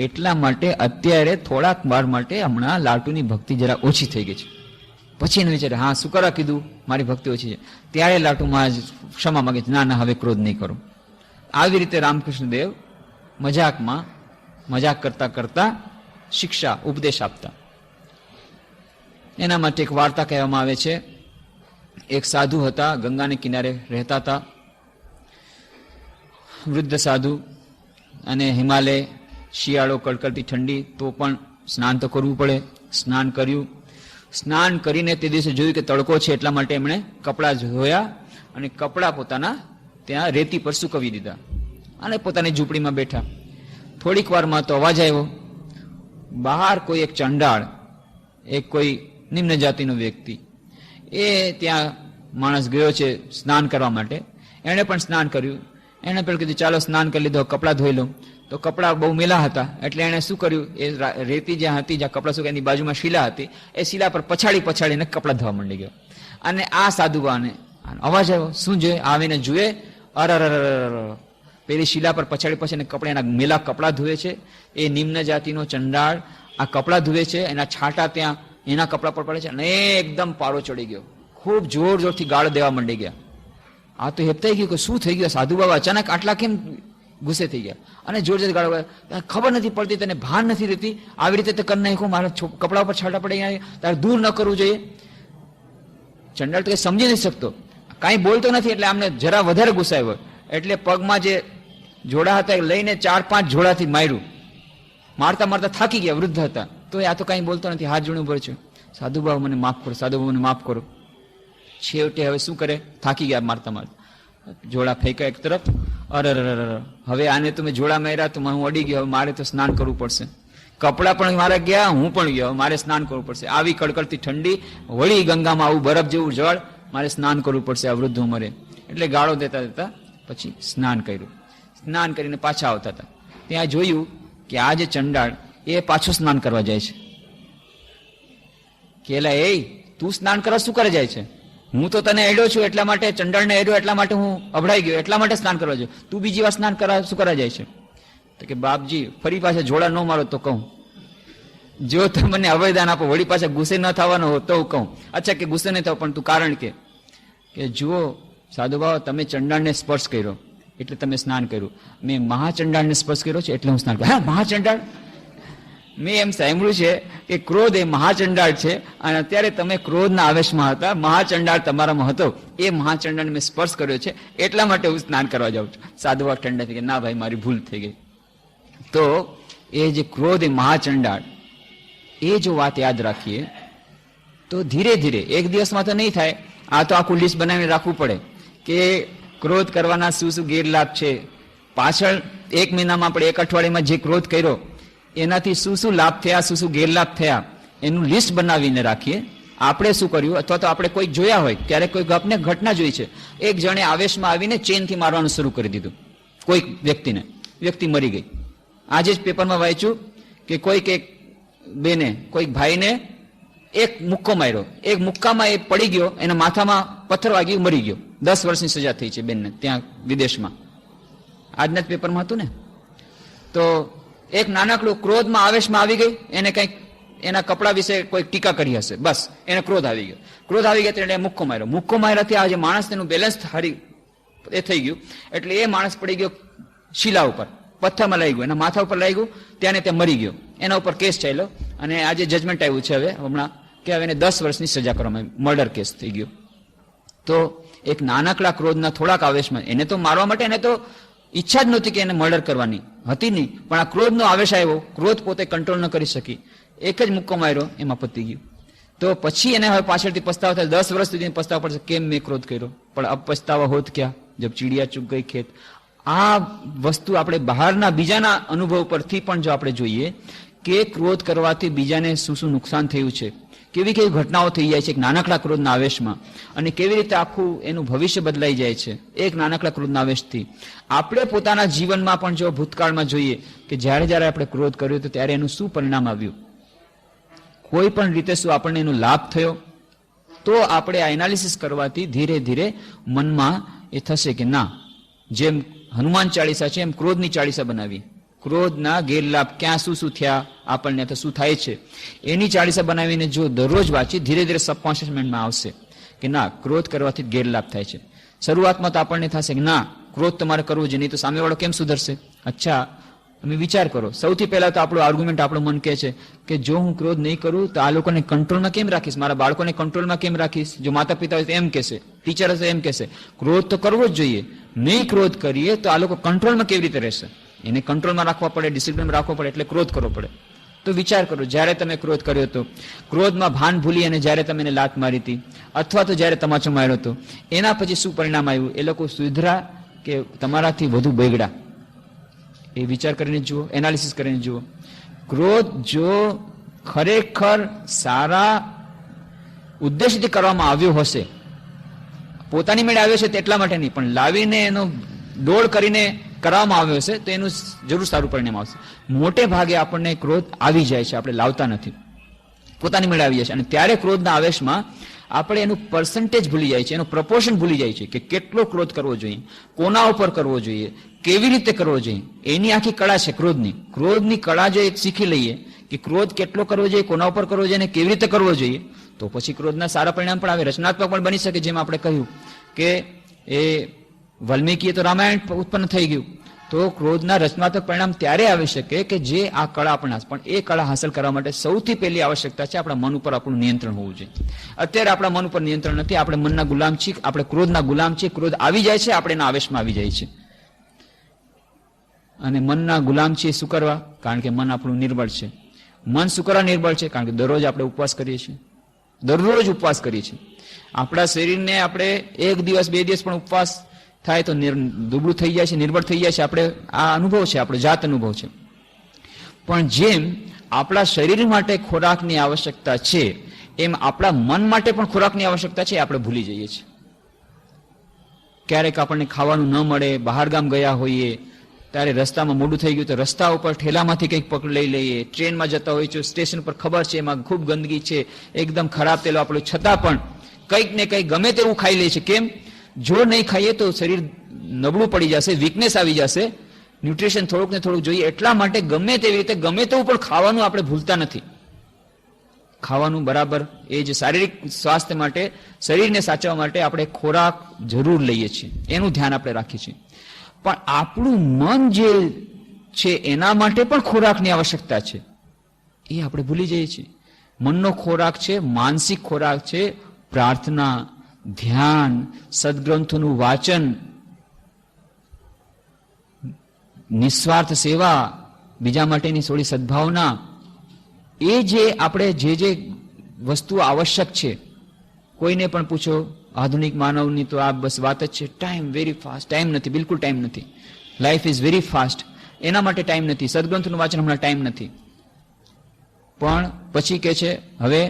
એટલા માટે અત્યારે થોડાક વાર માટે હમણાં લાટુની ભક્તિ જરા ઓછી થઈ ગઈ છે. પછી એને વિચારે, હા શું કરવા કીધું, મારી ભક્તિ ઓછી છે. ત્યારે લાટુ મહારાજ ક્ષમા માંગે છે, ના હવે ક્રોધ નહીં કરો. આવી રીતે રામકૃષ્ણદેવ મજાકમાં મજાક કરતા કરતા શિક્ષા ઉપદેશ આપતા. એના માટે એક વાર્તા કહેવામાં આવે છે. એક સાધુ હતા, ગંગાને કિનારે રહેતા હતા, વૃદ્ધ સાધુ, અને હિમાલય, શિયાળો, કડકડતી ઠંડી, તો પણ સ્નાન તો કરવું પડે. સ્નાન કર્યું. સ્નાન કરીને તે દિવસે જોયું કે તડકો છે, એટલા માટે એમણે કપડાં ધોયા અને કપડાં પોતાના ત્યાં રેતી પર સૂકવી દીધા અને પોતાની ઝૂંપડીમાં બેઠા. થોડીક વારમાં તો અવાજ આવ્યો. બહાર કોઈ એક ચંડાળ, એક કોઈ નિમ્ન જાતિનો વ્યક્તિ, એ ત્યાં માણસ ગયો છે સ્નાન કરવા માટે. એણે પણ સ્નાન કર્યું. એણે પેલું કીધું ચાલો સ્નાન કરી લીધો, કપડાં ધોઈ લો. તો કપડાં બહુ મેલા હતા એટલે એણે શું કર્યું, એ રેતી જ્યાં હતી, જ્યાં કપડાં સુકાય એની બાજુમાં શીલા હતી, એ શીલા પર પછાડીને કપડાં ધોવા માંડી ગયો. અને આ સાધુબાને અવાજ આવ્યો. શું જોઈએ? આવીને જુએ, અરર પેલી શીલા પર પછાડીને કપડા, એના મેલા કપડાં ધોવે છે. એ નિમ્ન જાતિનો ચંડાળ આ કપડાં ધોવે છે, એના છાંટા ત્યાં એના કપડા પર પડે છે અને એકદમ પારો ચડી ગયો. ખૂબ જોર જોરથી ગાળ દેવા માંડી ગયા. આ તો હેપતાઈ ગયું કે શું થઈ ગયું, સાધુ બાબા અચાનક આટલા કેમ ગુસ્સે થઈ ગયા અને જોર જોર ગાળ. ખબર નથી પડતી, તને ભાન નથી રહેતી, આવી રીતે કરી નાખ્યું, મારા કપડા ઉપર છાંટા પડી ગયા, તારે દૂર ન કરવું જોઈએ. ચંડાળ તો કઈ સમજી નથી શકતો, કાંઈ બોલતો નથી, એટલે આમને જરા વધારે ગુસ્સાયો. એટલે પગમાં જે જોડા હતા લઈને 4-5 જોડાથી માર્યું. મારતા મારતા થાકી ગયા, વૃદ્ધ હતા. તો આ તો કઈ બોલતો નથી, હાથ જોડે ઉભો છે. સાધુ બાબા મને માફ કરો, સાધુ બાબા મને માફ કરો. છેવટે હવે શું કરે, થાકી ગયા મારતા મારતા, જોડા ફેંકા એક તરફ. અરે હવે આને તો મેં જોડા માર્યા તો હું અડી ગયો, હવે મારે તો સ્નાન કરવું પડશે. કપડા પણ મારા ગયા, હું પણ ગયો, મારે સ્નાન કરવું પડશે. આવી કડકડતી ઠંડી, વળી ગંગામાં આવું બરફ જેવું જળ, મારે સ્નાન કરવું પડશે આ વૃદ્ધ ઉંમરે. એટલે ગાળો દેતા દેતા પછી સ્નાન કર્યું. સ્નાન કરીને પાછા આવતા હતા. ત્યાં જોયું કે આ જે ચંડાળ એ પાછું સ્નાન કરવા જાય છે. કેલા એ તું સ્નાન કરવા શું કરે જાય છે? હું તો તને એડ્યો છું એટલા માટે, ચંડાળને એડ્યો એટલા માટે હું અભડાઈ ગયો, એટલા માટે સ્નાન કરવા જાય. તું બીજી વાર સ્નાન કરવા શું કરવા જાય છે? તો કે બાપજી ફરી પાછા જોડા ન મારો તો કહું, જો તમે મને અવયદાન આપો, વળી પાછા ગુસ્સે ન થવાનો હો તો કહું. અચ્છા કે ગુસ્સે નહીં થવો, પણ તું કારણ કે જુઓ સાધુ બાબા તમે ચંડાળને સ્પર્શ કર્યો એટલે તમે સ્નાન કર્યું, મેં મહાચંડાળને સ્પર્શ કર્યો છે એટલે હું સ્નાન કર્યું. હા મહાચંડાળ, મેં એમ સાંભળ્યું છે કે ક્રોધ એ મહાચંડાળ છે, અને અત્યારે તમે ક્રોધના આવેશમાં હતા, મહાચંડાળ તમારામાં હતો, એ મહાચંડાળને મેં સ્પર્શ કર્યો છે એટલા માટે હું સ્નાન કરવા જાઉં છું. સાધુ બાબા ઠંડા થઈ ગયા, ના ભાઈ મારી ભૂલ થઈ ગઈ. તો એ જે ક્રોધ એ મહાચંડાળ, એ જો વાત યાદ રાખીએ તો ધીરે ધીરે, એક દિવસમાં તો નહીં થાય, આ તો આખું લિસ્ટ બનાવીને રાખવું પડે કે ક્રોધ કરવાના શું શું ગેરલાભ છે. પાછળ 1 મહિનામાં આપણે 1 અઠવાડિયામાં જે ક્રોધ કર્યો એનાથી શું શું લાભ થયા, શું શું ગેરલાભ થયા, એનું લિસ્ટ બનાવીને રાખીએ. આપણે શું કર્યું, અથવા તો આપણે કોઈ જોયા હોય, ક્યારેક કોઈ આપને ઘટના જોઈ છે, એક જણે આવેશમાં આવીને ચેનથી મારવાનું શરૂ કરી દીધું કોઈક વ્યક્તિને, વ્યક્તિ મરી ગઈ. આજે જ પેપરમાં વાંચ્યું કે કોઈક એક બેને કોઈક ભાઈને એક મુક્કો માર્યો, એક મુક્કામાં એ પડી ગયો, એના માથામાં પથ્થર વાગ્યું, મરી ગયો. 10 વર્ષની સજા થઈ છે બેનને ત્યાં વિદેશમાં. આજના જ પેપરમાં હતું ને. તો એક નાનકડું ક્રોધમાં આવેશમાં આવી ગઈ, એને કંઈક એના કપડા વિશે કોઈ ટીકા કરી હશે, બસ એને ક્રોધ આવી ગયો. ક્રોધ આવી ગયા એટલે મુક્કો માર્યો. મુક્કો માર્યાથી આજે માણસ તેનું બેલેન્સ એ થઈ ગયું, એટલે એ માણસ પડી ગયો શિલા ઉપર, પથ્થરમાં લાગી ગયું, એના માથા ઉપર લાગ્યું, ત્યાં ત્યાં મરી ગયો. એના ઉપર કેસ ચાલ્યો અને આજે જજમેન્ટ આવ્યું છે હવે હમણાં કે હવે એને 10 વર્ષની સજા કરવામાં આવી, મર્ડર કેસ થઈ ગયો. તો એક નાનકડા ક્રોધના થોડાક આવેશમાં, એને તો મારવા માટે એને તો ઈચ્છા જ નહોતી કે એને મર્ડર કરવાની હતી નહીં, પણ આ ક્રોધનો આવેશ આવ્યો, ક્રોધ પોતે કંટ્રોલ ન કરી શકી, એક જ મુક્કો માર્યો, એમાં પતી ગયું. તો પછી એને હવે પાછળથી પસ્તાવો થાય, 10 વર્ષ સુધી પસ્તાવો પડશે કેમ મેં ક્રોધ કર્યો, પણ અબ પસ્તાવા હોત ક્યાં જબ ચીડિયા ચૂક ગઈ ખેત. આ વસ્તુ આપણે બહારના બીજાના અનુભવ પરથી પણ જો આપણે જોઈએ કે ક્રોધ કરવાથી બીજાને શું શું નુકસાન થયું છે, કેવી કેવી ઘટનાઓ થઈ જાય છે એક નાનકડા ક્રોધના આવેશમાં, અને કેવી રીતે આખું એનું ભવિષ્ય બદલાઈ જાય છે એક નાનકડા ક્રોધના આવેશથી. આપણે પોતાના જીવનમાં પણ જો ભૂતકાળમાં જોઈએ કે જ્યારે જ્યારે આપણે ક્રોધ કર્યો તો ત્યારે એનું શું પરિણામ આવ્યું, કોઈ પણ રીતે શું આપણને એનો લાભ થયો, તો આપણે આ એનાલિસિસ કરવાથી ધીરે ધીરે મનમાં એ થશે કે ના, જેમ હનુમાન ચાલીસા છે એમ ક્રોધની ચાલીસા બનાવી, ક્રોધના ગેરલાભ ક્યાં શું શું થયા, આપણને તો શું થાય છે, એની ચાલીસા બનાવીને જો દરરોજ વાંચી, ધીરે ધીરે સબકોન્શિયસ માઇન્ડમાં આવશે કે ના, ક્રોધ કરવાથી ગેરલાભ થાય છે. શરૂઆતમાં તો આપણને થશે કે ના, ક્રોધ તમારે કરવો જોઈએ, નહીં તો સામેવાળો કેમ સુધરશે. અચ્છા, તમે વિચાર કરો, સૌથી પહેલા તો આપણું આર્ગ્યુમેન્ટ, આપણું મન કહે છે કે જો હું ક્રોધ નહીં કરું તો આ લોકોને કંટ્રોલમાં કેમ રાખીશ, મારા બાળકોને કંટ્રોલમાં કેમ રાખીશ. જો માતા પિતા હોય તો એમ કહેશે, ટીચર હશે એમ કહેશે, ક્રોધ તો કરવો જ જોઈએ, નહીં ક્રોધ કરીએ તો આ લોકો કંટ્રોલમાં કેવી રીતે રહેશે. એને કંટ્રોલમાં રાખવા પડે, ડિસિપ્લિનમાં રાખવા પડે, એટલે ક્રોધ કરવો પડે. તો વિચાર કરો, જ્યારે તમે ક્રોધ કર્યો હતો, ક્રોધમાં ભાન ભૂલી અને જ્યારે તમે એને લાત મારી હતી, અથવા તો જ્યારે તમાચો માર્યો હતો, એના પછી શું પરિણામ આવ્યું, એ લોકો સુધરા કે તમારાથી વધુ બગડ્યા, એ વિચાર કરીને જુઓ, એનાલિસિસ કરીને જુઓ. ક્રોધ જો ખરેખર સારા ઉદ્દેશથી કરવામાં આવ્યો હશે, પોતાની મેળે આવ્યો છે તેટલા માટે નહીં, પણ લાવીને એનો દોડ કરીને કરવામાં આવ્યો હશે તો એનું જરૂર સારું પરિણામ આવશે. મોટે ભાગે આપણને ક્રોધ આવી જાય છે, આપણે લાવતા નથી, પોતાની મેળે આવી જાય છે, અને ત્યારે ક્રોધના આવેશમાં આપણે એનું પર્સન્ટેજ ભૂલી જાય છે, એનું પ્રપોર્શન ભૂલી જાય છે કે કેટલો ક્રોધ કરવો જોઈએ, કોના ઉપર કરવો જોઈએ, કેવી રીતે કરવો જોઈએ. એની આખી કળા છે ક્રોધની. ક્રોધની કળા જો એક શીખી લઈએ કે ક્રોધ કેટલો કરવો જોઈએ, કોના ઉપર કરવો જોઈએ અને કેવી રીતે કરવો જોઈએ, તો પછી ક્રોધના સારા પરિણામ પણ આવે, રચનાત્મક પણ બની શકે. જેમ આપણે કહ્યું કે એ વાલ્મીકીએ તો રામાયણ ઉત્પન્ન થઈ ગયું, તો ક્રોધના રચનાત્મક પરિણામ ત્યારે આવી શકે કે જે આ કળા આપણને, પણ એ કળા હાંસલ કરવા માટે સૌથી પહેલી આવશ્યકતા છે આપણા મન ઉપર આપણું નિયંત્રણ હોવું જોઈએ. અત્યારે આપણા મન ઉપર નિયંત્રણ નથી, આપણે મનના ગુલામ છીએ, આપણે ક્રોધના ગુલામ છીએ. ક્રોધ આવી જાય છે, આપણે એના આવેશમાં આવી જાય છે. અને મનના ગુલામ છીએ શું કરવા? કારણ કે મન આપણું નિર્બળ છે. મન શું કરવા નિર્બળ છે? કારણ કે દરરોજ આપણે ઉપવાસ કરીએ છીએ, દરરોજ ઉપવાસ કરીએ છીએ. આપણા શરીરને આપણે એક દિવસ બે દિવસ પણ ઉપવાસ થાય તો દુબળું થઈ જાય છે, નિર્બળ થઈ જાય છે. આપણે આ અનુભવ છે, આપણો જાત અનુભવ છે. પણ જેમ આપણા શરીર માટે ખોરાકની આવશ્યકતા છે, એમ આપણા મન માટે પણ ખોરાકની આવશ્યકતા છે. આપણે ભૂલી જઈએ છીએ. ક્યારેક આપણને ખાવાનું ન મળે, બહાર ગામ ગયા હોઈએ, ત્યારે રસ્તામાં મોડું થઈ ગયું તો રસ્તા ઉપર ઠેલામાંથી કંઈક પકડ લઈ લઈએ. ટ્રેનમાં જતા હોય છે, સ્ટેશન પર ખબર છે એમાં ખૂબ ગંદકી છે, એકદમ ખરાબ તેલો આપણો, છતાં પણ કંઈક ને કંઈક ગમે તેવું ખાઈ લે છે. કેમ? જો નહીં ખાઈએ તો શરીર નબળું પડી જશે, વીકનેસ આવી જશે, ન્યુટ્રિશન થોડુંક ને થોડુંક જોઈએ. એટલા માટે ગમે તેવી રીતે ગમે તેવું પણ ખાવાનું આપણે ભૂલતા નથી. ખાવાનું બરાબર, એ જ શારીરિક સ્વાસ્થ્ય માટે, શરીરને સાચવવા માટે આપણે ખોરાક જરૂર લઈએ છીએ, એનું ધ્યાન આપણે રાખીએ છીએ. પણ આપણું મન જે છે એના માટે પણ ખોરાકની આવશ્યકતા છે, એ આપણે ભૂલી જઈએ છીએ. મનનો ખોરાક છે, માનસિક ખોરાક છે, પ્રાર્થના, ધ્યાન, સદગ્રંથોનું વાચન, નિસ્વાર્થ સેવા, બીજા માટેની થોડી સદભાવના, એ જે આપણે જે વસ્તુ આવશ્યક છે. કોઈને પણ પૂછો, આધુનિક માનવની તો આ બસ વાત જ છે, ટાઈમ વેરી ફાસ્ટ, ટાઈમ નથી, બિલકુલ ટાઈમ નથી, લાઈફ ઇઝ વેરી ફાસ્ટ, એના માટે ટાઈમ નથી, સદગ્રંથનું વાંચન હમણાં ટાઈમ નથી. પણ પછી કે છે હવે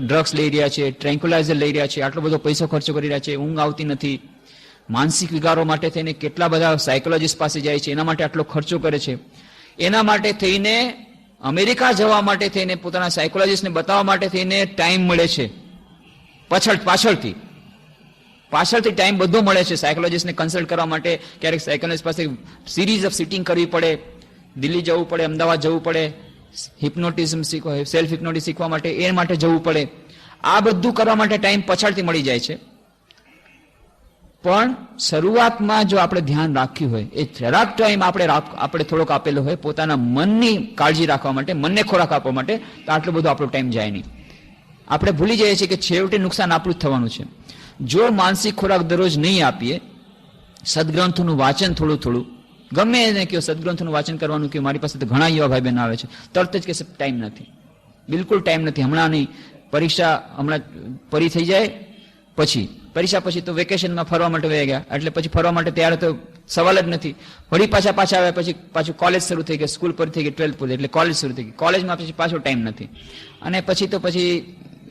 ડ્રગ્સ લઈ રહ્યા છે, ટ્રેન્ક્યુલાઇઝર લઈ રહ્યા છે, આટલો બધો પૈસો ખર્ચો કરી રહ્યા છે, ઊંઘ આવતી નથી, માનસિક વિકારો માટે થઈને કેટલા બધા સાયકોલોજીસ્ટ પાસે જાય છે, એના માટે આટલો ખર્ચો કરે છે. એના માટે થઈને અમેરિકા જવા માટે થઈને, પોતાના સાયકોલોજીસ્ટને બતાવવા માટે થઈને ટાઈમ મળે છે, પાછળથી ટાઈમ બધો મળે છે. સાયકોલોજીસ્ટને કન્સલ્ટ કરવા માટે ક્યારેક સાયકોલોજીસ્ટ પાસે સિરીઝ ઓફ સિટિંગ કરવી પડે, દિલ્હી જવું પડે, અમદાવાદ જવું પડે, હિપ્નોટિઝમ શીખવા, સેલ્ફ હિપ્નોટિઝમ શીખવા માટે, એ માટે જવું પડે. આ બધું કરવા માટે ટાઈમ પાછળથી મળી જાય છે. પણ શરૂઆતમાં જો આપણે ધ્યાન રાખ્યું હોય, એ જરાક ટાઈમ આપણે થોડોક આપેલો હોય પોતાના મનની કાળજી રાખવા માટે, મનને ખોરાક આપવા માટે, તો આટલો બધો આપણો ટાઈમ જાય નહીં. આપણે ભૂલી જઈએ છીએ કે છેવટે નુકસાન આપણું જ થવાનું છે. જો માનસિક ખોરાક દરરોજ નહીં આપીએ, સદગ્રંથોનું વાંચન થોડું થોડું, ગમે એને કહો સદગ્રંથોનું વાંચન કરવાનું કહ્યું, મારી પાસે તો ઘણા યુવા ભાઈ બહેન આવે છે, તરત જ કહેશે ટાઈમ નથી, બિલકુલ ટાઈમ નથી, હમણાં નહીં, પરીક્ષા હમણાં પરી થઈ જાય પછી, પરીક્ષા પછી તો વેકેશનમાં ફરવા માટે વહી ગયા, એટલે પછી ફરવા માટે ત્યારે તો સવાલ જ નથી. વળી પાછા આવ્યા પછી પાછું કોલેજ શરૂ થઈ ગઈ, સ્કૂલ પૂરી થઈ ગઈ, 12th પૂરી, એટલે કોલેજ શરૂ થઈ ગઈ, કોલેજમાં પછી પાછો ટાઈમ નથી. અને પછી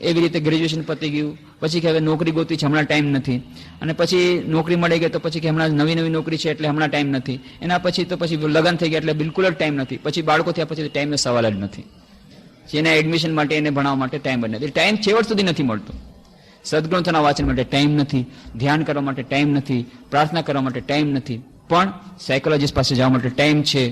એવી રીતે ગ્રેજ્યુએશન પતી ગયું, પછી કે હવે નોકરી ગોતી છે, હમણાં ટાઈમ નથી. અને પછી નોકરી મળી ગઈ તો પછી કે હમણાં નવી નોકરી છે એટલે હમણાં ટાઈમ નથી. એના પછી લગ્ન થઈ ગયા એટલે બિલકુલ જ ટાઈમ નથી. પછી બાળકો થયા પછી ટાઈમનો સવાલ જ નથી. જેના એડમિશન માટે, એને ભણાવવા માટે ટાઈમ જ નથી. ટાઈમ છેવટ સુધી નથી મળતો. સદગ્રંથોના વાંચન માટે ટાઈમ નથી, ધ્યાન કરવા માટે ટાઈમ નથી, પ્રાર્થના કરવા માટે ટાઈમ નથી. પણ સાયકોલોજીસ્ટ પાસે જવા માટે ટાઈમ છે.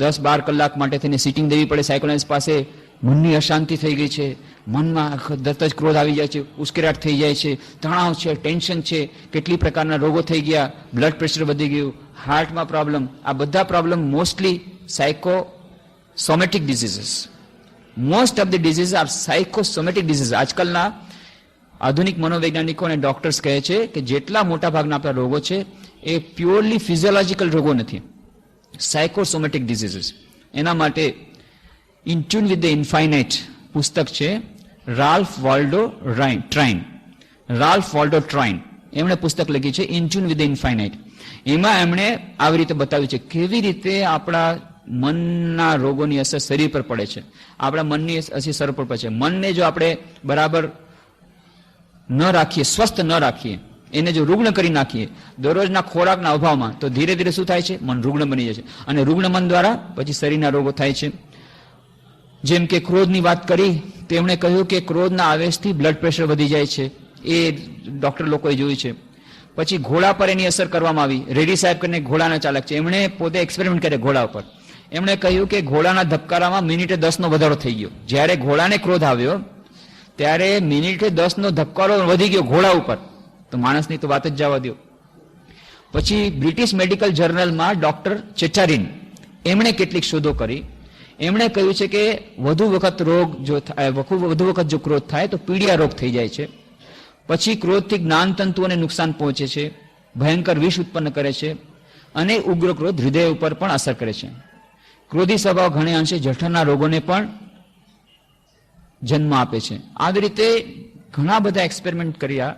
10-12 કલાક માટે થઈને સિટિંગ દેવી પડે સાયકોલોજીસ્ટ પાસે. મનની અશાંતિ થઈ ગઈ છે, મનમાં તરત જ ક્રોધ આવી જાય છે, ઉશ્કેરાટ થઈ જાય છે, તણાવ છે, ટેન્શન છે, કેટલી પ્રકારના રોગો થઈ ગયા, બ્લડ પ્રેશર વધી ગયું, હાર્ટમાં પ્રોબ્લેમ, આ બધા problem mostly psychosomatic diseases. Most of the disease are psychosomatic disease. આજકાલના આધુનિક મનોવૈજ્ઞાનિકો અને ડોક્ટર્સ કહે છે કે જેટલા મોટા ભાગના આપણા રોગો છે એ પ્યોરલી ફિઝિયોલોજીકલ રોગો નથી, સાયકોસોમેટિક ડિઝીઝીસ. એના માટે in tune with the infinite પુસ્તક છે, રાલ્ફ વોલ્ડો ટ્રાઇન, એમણે પુસ્તક લખી છે in tune with the infinite. એમાં એમણે આવી રીતે બતાવ્યું છે કેવી રીતે આપણા મનના રોગોની અસર શરીર પર પડે છે, આપણા મનની અસર શરીર પર પડે છે. મનને જો આપણે બરાબર ન રાખીએ, સ્વસ્થ ન રાખીએ, એને જો રૂગ્ણ કરી નાખીએ દરરોજના ખોરાકના અભાવમાં, તો ધીરે ધીરે શું થાય છે? મન રૂગ્ણ બની જાય છે. અને રૂગ્ણ મન દ્વારા પછી શરીરના રોગો થાય છે. જેમ કે ક્રોધની વાત કરી, તેમણે કહ્યું કે ક્રોધના આવેશથી બ્લડ પ્રેશર વધી જાય છે, એ ડોક્ટર લોકોએ જોયું છે. પછી ઘોડા પર એની અસર કરવામાં આવી. રેડ્ડી સાહેબ કરીને ઘોડાના ચાલક છે, એમણે પોતે એક્સપેરિમેન્ટ કર્યા ઘોડા ઉપર. એમણે કહ્યું કે ઘોડાના ધબકારામાં મિનિટે 10નો વધારો થઈ ગયો. જ્યારે ઘોડાને ક્રોધ આવ્યો ત્યારે મિનિટે 10નો ધબકારો વધી ગયો ઘોડા ઉપર, તો માણસની તો વાત જ જવા દો. પછી બ્રિટિશ મેડિકલ જર્નલમાં ડોક્ટર ચેચારીન, એમણે કેટલીક શોધો કરી. એમણે કહ્યું છે કે વધુ વખત જો ક્રોધ થાય તો પીડિયા રોગ થઈ જાય છે. પછી ક્રોધથી જ્ઞાનતંતુઓને નુકસાન પહોંચે છે, ભયંકર વિષ ઉત્પન્ન કરે છે, અને ઉગ્ર ક્રોધ હૃદય ઉપર પણ અસર કરે છે. ક્રોધી સ્વભાવ ઘણે અંશે જઠરના રોગોને પણ જન્મ આપે છે. આવી રીતે ઘણા બધા એક્સપેરિમેન્ટ કર્યા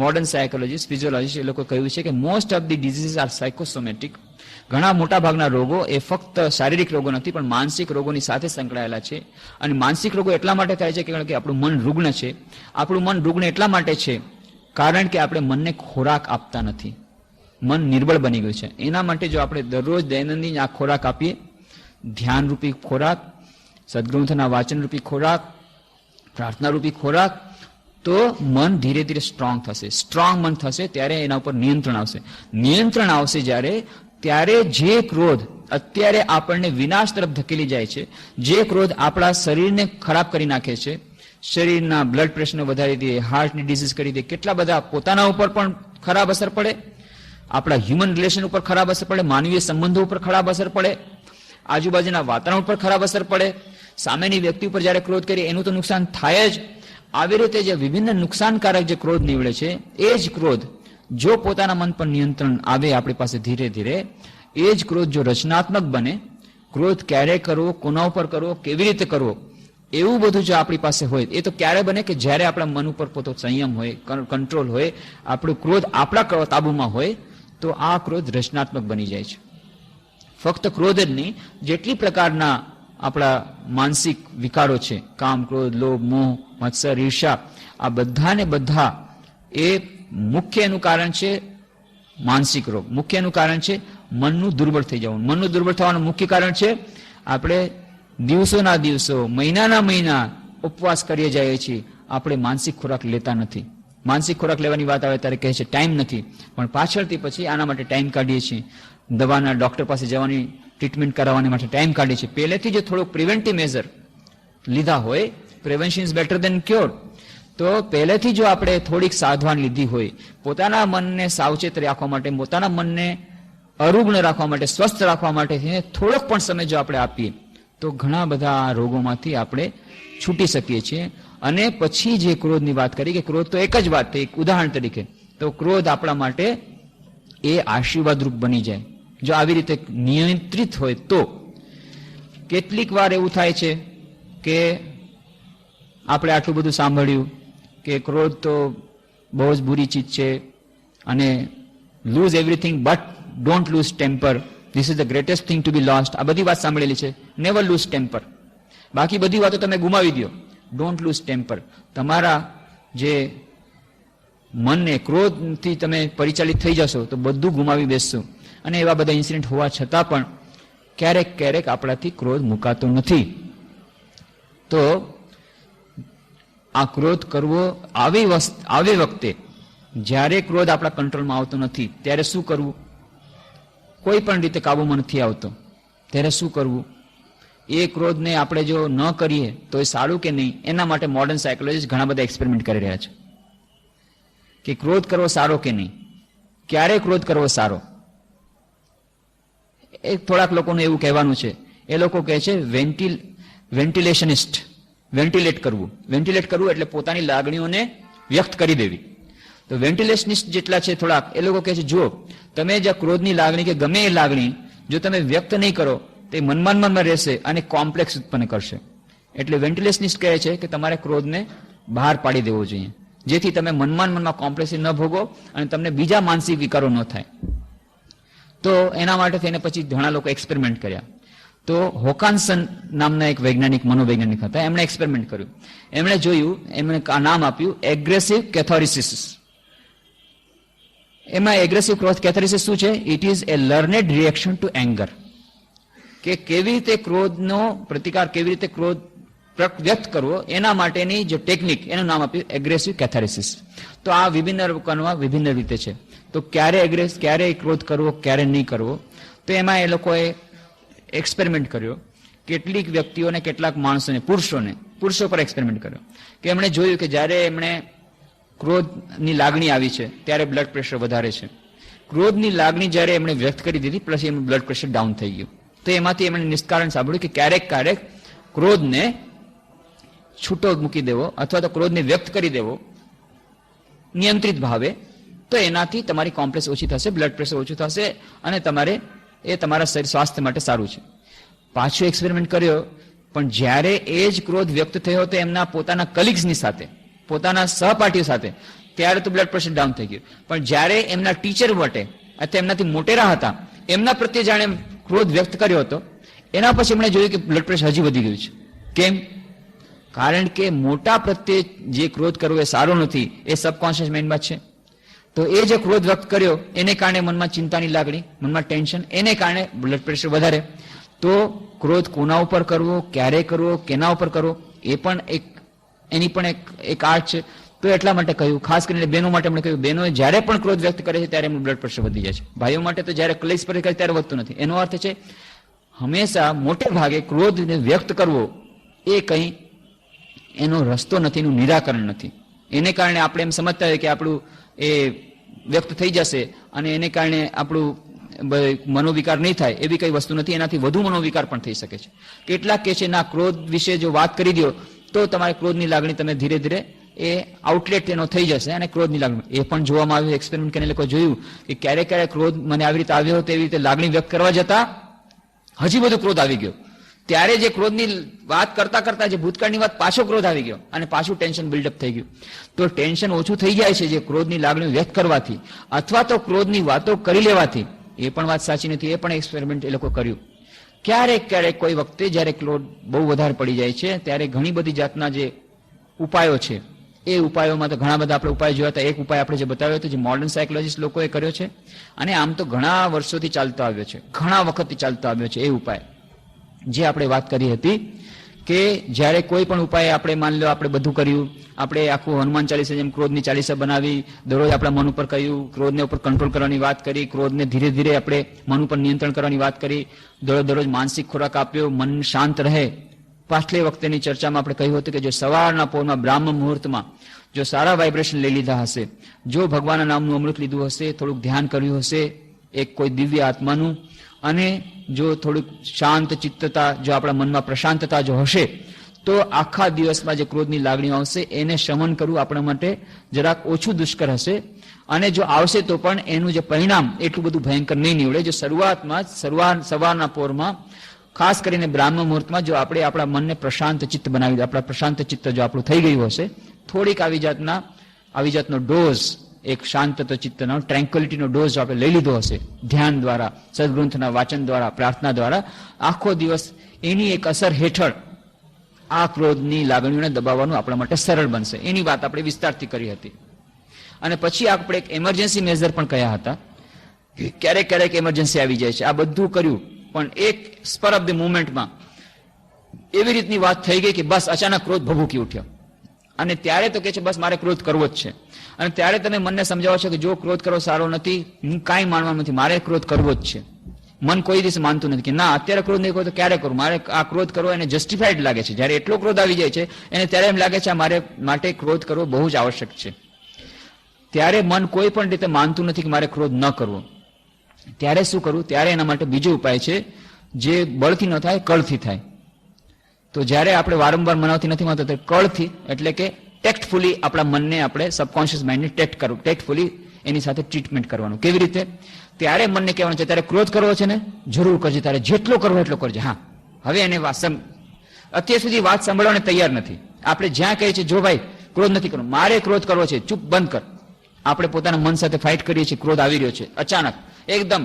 મોડર્ન સાયકોલોજીસ્ટ, ફિઝિયોલોજીસ્ટ, એ લોકો કહ્યું છે કે most of the diseases are psychosomatic. ઘણા મોટા ભાગના રોગો એ ફક્ત શારીરિક રોગો નથી પણ માનસિક રોગોની સાથે સંકળાયેલા છે. અને માનસિક રોગો એટલા માટે થાય છે કારણ કે આપણું મન રૂગ્ણ છે. આપણું મન રૂગ્ણ એટલા માટે છે કારણ કે આપણે મનને ખોરાક આપતા નથી. મન નિર્બળ બની ગયું છે. એના માટે જો આપણે દરરોજ દૈનંદિન આ ખોરાક આપીએ, ધ્યાનરૂપી ખોરાક, સદગ્રંથના વાચનરૂપી ખોરાક, પ્રાર્થનારૂપી ખોરાક, તો મન ધીરે ધીરે સ્ટ્રોંગ થશે. સ્ટ્રોંગ મન થશે ત્યારે એના ઉપર નિયંત્રણ આવશે. નિયંત્રણ આવશે જ્યારે, ત્યારે જે ક્રોધ અત્યારે આપણને વિનાશ તરફ ધકેલી જાય છે, જે ક્રોધ આપણા શરીરને ખરાબ કરી નાખે છે, શરીરના બ્લડ પ્રેશરને વધારી દે, હાર્ટની ડિઝીઝ કરી દે, કેટલા બધા પોતાના ઉપર પણ ખરાબ અસર પડે, આપણા હ્યુમન રિલેશન ઉપર ખરાબ અસર પડે, માનવીય સંબંધો ઉપર ખરાબ અસર પડે, આજુબાજુના વાતાવરણ ઉપર ખરાબ અસર પડે, સામેની વ્યક્તિ ઉપર જ્યારે ક્રોધ કરીએ એનું તો નુકસાન થાય જ. આવી રીતે જે વિભિન્ન નુકસાનકારક જે ક્રોધ નીવડે છે, એ જ ક્રોધ જો પોતાના મન પર નિયંત્રણ આવે આપણી પાસે ધીરે ધીરે, એ જ ક્રોધ જો રચનાત્મક બને, ક્રોધ ક્યારે કરવો, કોના ઉપર કરવો, કેવી રીતે કરવો, એવું બધું જો આપણી પાસે હોય, એ તો ક્યારે બને કે જ્યારે આપણા મન ઉપર પોતો સંયમ હોય, કંટ્રોલ હોય, આપણું ક્રોધ આપણા કાબુમાં હોય, તો આ ક્રોધ રચનાત્મક બની જાય છે. ફક્ત ક્રોધ જ નહીં, જેટલી પ્રકારના આપણા માનસિક વિકારો છે, કામ, ક્રોધ, લોભ, મોહ, મત્સર, ઈર્ષા, આ બધાને બધા એ મુખ્ય એનું કારણ છે માનસિક રોગ. મુખ્ય એનું કારણ છે મનનું દુર્બળ થઈ જવું. મનનું દુર્બળ થવાનું મુખ્ય કારણ છે આપણે દિવસોના દિવસો, મહિનાના મહિના ઉપવાસ કરીએ જઈએ છીએ, આપણે માનસિક ખોરાક લેતા નથી. માનસિક ખોરાક લેવાની વાત આવે ત્યારે કહે છે ટાઈમ નથી, પણ પાછળથી પછી આના માટે ટાઈમ કાઢીએ છીએ. દવાના ડોક્ટર પાસે જવાની, ટ્રીટમેન્ટ કરાવવાની માટે ટાઈમ કાઢીએ છીએ. પહેલેથી જો થોડુંક પ્રિવેન્ટિવ મેઝર લીધા હોય, prevention is better than cure, તો પહેલેથી જો આપણે થોડીક સાવધાન લીધી હોય, પોતાના મનને સાવચેત રાખવા માટે, પોતાના મનને અરુગ્ણ રાખવા માટે, સ્વસ્થ રાખવા માટે થોડોક પણ સમય જો આપણે આપીએ, તો ઘણા બધા રોગોમાંથી આપણે છૂટી શકીએ છીએ. અને પછી જે ક્રોધની વાત કરી, કે ક્રોધ તો એક જ વાત થઈ, એક ઉદાહરણ તરીકે, તો ક્રોધ આપણા માટે એ આશીર્વાદરૂપ બની જાય જો આવી રીતે નિયંત્રિત હોય તો. કેટલીક વાર એવું થાય છે કે આપણે આટલું બધું સાંભળ્યું કે ક્રોધ તો બહુ જ બુરી ચીજ છે, અને lose everything but don't lose temper, this is the greatest thing to be lost. આ બધી વાત સાંભળેલી છે. Never lose temper. બાકી બધી વાતો તમે ગુમાવી દો. Don't lose temper. તમારા જે મનને ક્રોધથી તમે પરિચાલિત થઈ જશો તો બધું ગુમાવી બેસશો. અને એવા બધા ઇન્સિડન્ટ હોવા છતાં પણ ક્યારેક ક્યારેક આપણાથી ક્રોધ મુકાતો નથી. તો આ ક્રોધ કરવો આવી વખતે જ્યારે ક્રોધ આપણા કંટ્રોલમાં આવતો નથી ત્યારે શું કરવું? કોઈ પણ રીતે કાબુમાં નથી આવતો ત્યારે શું કરવું? એ ક્રોધને આપણે જો ન કરીએ તો એ સારું કે નહીં, એના માટે મોડર્ન સાયકોલોજીસ્ટ ઘણા બધા એક્સપેરિમેન્ટ કરી રહ્યા છે કે ક્રોધ કરવો સારો કે નહીં, ક્યારે ક્રોધ કરવો સારો. એક થોડાક લોકોનું એવું કહેવાનું છે, એ લોકો કહે છે વેન્ટિલેશનિસ્ટ, વેન્ટિલેટ કરવું. વેન્ટિલેટ કરવું એટલે પોતાની લાગણીઓને વ્યક્ત કરી દેવી. તો વેન્ટિલેશનિસ્ટ જેટલા છે થોડાક, એ લોકો કહે છે જો તમે જે ક્રોધની લાગણી કે ગમે એ લાગણી જો તમે વ્યક્ત નહીં કરો તે મનમાં રહેશે અને કોમ્પ્લેક્સ ઉત્પન્ન કરશે. એટલે વેન્ટિલેશનિસ્ટ કહે છે કે તમારે ક્રોધને બહાર પાડી દેવો જોઈએ, જેથી તમે મનમાં કોમ્પ્લેક્સ ન ભોગો અને તમને બીજા માનસિક વિકારો ન થાય. તો એના માટે થઈને પછી ઘણા લોકો એક્સપેરિમેન્ટ કર્યા. તો હોકાન્સન નામના એક વૈજ્ઞાનિક, મનોવૈજ્ઞાનિક હતા, એમણે એક્સપેરિમેન્ટ કર્યું. એમણે જોયું, એમણે નામ આપ્યું એગ્રેસિવ કેથોરિસિસ. એમાં એગ્રેસિવ કેથોરિસિસ શું છે? It is a learned reaction to anger. કે કેવી રીતે ક્રોધનો પ્રતિકાર, કેવી રીતે ક્રોધ વ્યક્ત કરવો, એના માટેની જે ટેકનિક, એનું નામ આપ્યું એગ્રેસિવ કેથારિસિસ. તો આ વિભિન્ન લોકોમાં વિભિન્ન રીતે છે. તો ક્યારે ક્રોધ કરવો, ક્યારે નહીં કરવો, તો એમાં એ લોકોએ એક્સપેરિમેન્ટ કર્યો. કેટલીક વ્યક્તિઓને, કેટલાક માણસોને, પુરુષો પર એક્સપેરિમેન્ટ કર્યો કે એમણે જોયું કે જ્યારે એમણે ક્રોધની લાગણી આવી છે ત્યારે બ્લડ પ્રેશર વધારે છે. ક્રોધની લાગણી જ્યારે એમણે વ્યક્ત કરી દીધી પછી એમનું બ્લડ પ્રેશર ડાઉન થઈ ગયું. તો એમાંથી એમણે નિષ્કારણ સાંભળ્યું કે ક્યારેક ક્રોધને છૂટો મૂકી દેવો અથવા તો ક્રોધને વ્યક્ત કરી દેવો નિયંત્રિત ભાવે, તો એનાથી તમારી કોમ્પ્લેક્સ ઓછી થશે, બ્લડ પ્રેશર ઓછું થશે અને તમારે એ તમારા શરીર સ્વાસ્થ્ય માટે સારું છે. પાછો એક્સપેરિમેન્ટ કર્યો, પણ જ્યારે એ જ ક્રોધ વ્યક્ત થયો તો એમના પોતાના કલીગ્સની સાથે, પોતાના સહપાઠીઓ સાથે, ત્યારે તો બ્લડ પ્રેશર ડાઉન થઈ ગયું. પણ જ્યારે એમના ટીચર વટે અથવા એમનાથી મોટેરા હતા એમના પ્રત્યે જાણે ક્રોધ વ્યક્ત કર્યો હતો, એના પછી એમણે જોયું કે બ્લડ પ્રેશર હજી વધી ગયું છે. કેમ? કારણ કે મોટા પ્રત્યે જે ક્રોધ કરવો એ સારો નથી, એ સબકોન્શિયસ માઇન્ડમાં છે. તો એ જે ક્રોધ વ્યક્ત કર્યો એને કારણે મનમાં ચિંતાની લાગણી, મનમાં ટેન્શન, એને કારણે બ્લડ પ્રેશર વધારે. તો ક્રોધ કોના ઉપર કરવો, ક્યારે કરવો, કેના ઉપર કરવો, એ પણ એની પણ એક આર્ટ છે. તો એટલા માટે કહ્યું, ખાસ કરીને બહેનો માટે એમણે કહ્યું, બહેનોએ જ્યારે પણ ક્રોધ વ્યક્ત કરે છે ત્યારે એમનું બ્લડ પ્રેશર વધી જાય છે. ભાઈઓ માટે તો જ્યારે ક્લેશ પર કરે ત્યારે વધતું નથી. એનો અર્થ છે હંમેશા મોટે ભાગે ક્રોધને વ્યક્ત કરવો એ કંઈ એનો રસ્તો નથી, એનું નિરાકરણ નથી. એને કારણે આપણે એમ સમજતા હોય કે આપણું એ વ્યક્ત થઈ જશે અને એને કારણે આપણું મનોવિકાર નહીં થાય, એવી કઈ વસ્તુ નથી. એનાથી વધુ મનોવિકાર પણ થઈ શકે છે. કેટલાક કે છે ના, ક્રોધ વિશે જો વાત કરી દો તો તમારી ક્રોધની લાગણી તમે ધીરે ધીરે એ આઉટલેટ એનો થઈ જશે અને ક્રોધની લાગણી. એ પણ જોવામાં આવ્યું, એક્સપેરિમેન્ટ કરીને લોકો જોયું કે ક્યારેક ક્યારેક ક્રોધ મને આવી રીતે આવ્યો હતો, એવી રીતે લાગણી વ્યક્ત કરવા જતા હજી બધું ક્રોધ આવી ગયો. ત્યારે જે ક્રોધની વાત કરતા કરતા જે ભૂતકાળની વાત પાછો ક્રોધ આવી ગયો અને પાછું ટેન્શન બિલ્ડઅપ થઈ ગયું. તો ટેન્શન ઓછું થઈ જાય છે જે ક્રોધની લાગણી વ્યક્ત કરવાથી, અથવા તો ક્રોધની વાતો કરી લેવાથી. એ પણ વાત સાચી નથી. એ પણ એક્સપેરિમેન્ટ એ લોકો કર્યું. ક્યારેક ક્યારેક કોઈ વખતે જ્યારે ક્રોધ બહુ વધારે પડી જાય છે ત્યારે ઘણી બધી જાતના જે ઉપાયો છે, એ ઉપાયોમાં તો ઘણા બધા આપણે ઉપાય જોયા હતા. એક ઉપાય આપણે જે બતાવ્યો હતો, જે મોડર્ન સાયકોલોજીસ્ટ લોકોએ કર્યો છે અને આમ તો ઘણા વર્ષોથી ચાલતો આવ્યો છે, ઘણા વખતથી ચાલતો આવ્યો છે. એ ઉપાય જે આપણે વાત કરી હતી કે જ્યારે કોઈ પણ ઉપાય આપણે માની લો આપણે બધું કર્યું, આપણે આખું હનુમાન ચાલીસા જેમ ક્રોધની ચાલીસા બનાવી, દરરોજ આપણા મન ઉપર કહ્યું, ક્રોધને ઉપર કંટ્રોલ કરવાની વાત કરી, ક્રોધને ધીરે ધીરે આપણે મન ઉપર નિયંત્રણ કરવાની વાત કરી, દરરોજ માનસિક ખોરાક આપ્યો, મન શાંત રહે. પાછલી વખતેની ચર્ચામાં આપણે કહ્યું હતું કે જો સવારના પોરમાં બ્રાહ્મ મુહૂર્તમાં જો સારા વાઇબ્રેશન લઈ લીધા હશે, જો ભગવાનના નામનું અમૃત લીધું હશે, થોડુંક ધ્યાન કર્યું હશે એક કોઈ દિવ્ય આત્માનું, અને જો થોડુંક શાંત ચિત્તતા, જો આપણા મનમાં પ્રશાંતતા જો હશે, તો આખા દિવસમાં જે ક્રોધની લાગણીઓ આવશે એને શમન કરવું આપણા માટે જરાક ઓછું દુષ્કર હશે. અને જો આવશે તો પણ એનું જે પરિણામ એટલું બધું ભયંકર નહીં નીવડે. જો શરૂઆતમાં સવારના પોરમાં, ખાસ કરીને બ્રાહ્મ મુહૂર્તમાં જો આપણે આપણા મનને પ્રશાંત ચિત્ત બનાવી દે, આપણા પ્રશાંત ચિત્ત જો આપણું થઈ ગયું હશે, થોડીક આવી જાતનો ડોઝ, એક શાંત ચિત્તનો ટ્રેન્ક્યુલિટીનો ડોઝ જો આપણે લઈ લીધો હશે ધ્યાન દ્વારા, સદગ્રંથના વાચન દ્વારા, પ્રાર્થના દ્વારા, આખો દિવસ એની એક અસર હેઠળ આ ક્રોધની લાગણીઓને દબાવવાનું આપણા માટે સરળ બનશે. એની વાત આપણે વિસ્તારથી કરી હતી. અને પછી આપણે એક એમરજન્સી મેઝર પણ કહ્યા હતા કે ક્યારેક ક્યારેક એમરજન્સી આવી જાય છે. આ બધું કર્યું પણ એક સ્પર ઓફ ધ મુવમેન્ટમાં એવી રીતની વાત થઈ ગઈ કે બસ અચાનક ક્રોધ ભભૂકી ઉઠ્યો અને ત્યારે તો કે છે બસ મારે ક્રોધ કરવો જ છે. અને ત્યારે તમે મનને સમજાવો છો કે જો ક્રોધ કરવો સારો નથી, હું કાંઈ માનવાનું નથી, મારે ક્રોધ કરવો જ છે. મન કોઈ દિવસ માનતું નથી કે ના અત્યારે ક્રોધ નહીં કરો તો ક્યારે કરું, મારે આ ક્રોધ કરવો એને જસ્ટિફાઈડ લાગે છે. જ્યારે એટલો ક્રોધ આવી જાય છે એને ત્યારે એમ લાગે છે આ મારે માટે ક્રોધ કરવો બહુ જ આવશ્યક છે. ત્યારે મન કોઈ પણ રીતે માનતું નથી કે મારે ક્રોધ ન કરવો. ત્યારે શું કરવું? ત્યારે એના માટે બીજો ઉપાય છે જે બળથી ન થાય, કળથી થાય. તો જ્યારે આપણે વારંવાર મનાવથી નથી માનતો તો કળથી, એટલે કે ટેક્ટફુલી આપણા મનને આપણે સબકોન્શિયસ માઇન્ડને ટેક્ટ કરવું, ટેક્ટફુલી એની સાથે ટ્રીટમેન્ટ કરવાનું. કેવી રીતે? ત્યારે મનને કહેવાનું છે ત્યારે ક્રોધ કરવો છે ને જરૂર કરજે, તારે જેટલો કરવો એટલો કરજે. હા, હવે એને અત્યાર સુધી વાત સાંભળવાને તૈયાર નથી. આપણે જ્યાં કહીએ છીએ જો ભાઈ ક્રોધ નથી કરવો, મારે ક્રોધ કરવો છે, ચૂપ બંધ કર. આપણે પોતાના મન સાથે ફાઇટ કરીએ છીએ, ક્રોધ આવી રહ્યો છે અચાનક, એકદમ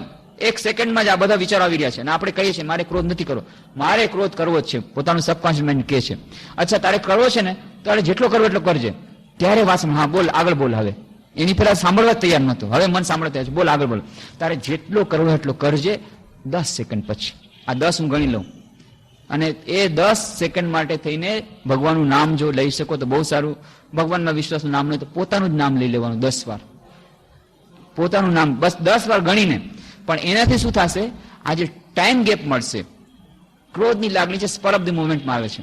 એક સેકન્ડમાં જ આ બધા વિચારો આવી રહ્યા છે અને આપણે કહીએ છીએ મારે ક્રોધ નથી કરવો, મારે ક્રોધ કરવો જ છે. પોતાનું સબકોન્શિયસ માઇન્ડ કહે છે અચ્છા તારે કરવો છે ને તારે જેટલો કરવો એટલો કરજે. ત્યારે વાસણ, હા બોલ, આગળ બોલ. હવે એની પહેલા સાંભળવા જ તૈયાર નહોતો, હવે મન સાંભળતા છે, બોલ આગળ બોલ. તારે જેટલો કરવો એટલો કરજે. 10 સેકન્ડ પછી આ 10 હું ગણી લઉં અને એ 10 સેકન્ડ માટે થઈને ભગવાનનું નામ જો લઈ શકો તો બહુ સારું. ભગવાનના વિશ્વાસનું નામ નહીં તો પોતાનું જ નામ લઈ લેવાનું 10 વાર. પોતાનું નામ બસ 10 વાર ગણીને. પણ એનાથી શું થશે? આ જે ટાઈમ ગેપ મળશે, ક્રોધની લાગણી છે સ્પર ઓફ ધ મુવમેન્ટમાં આવે છે.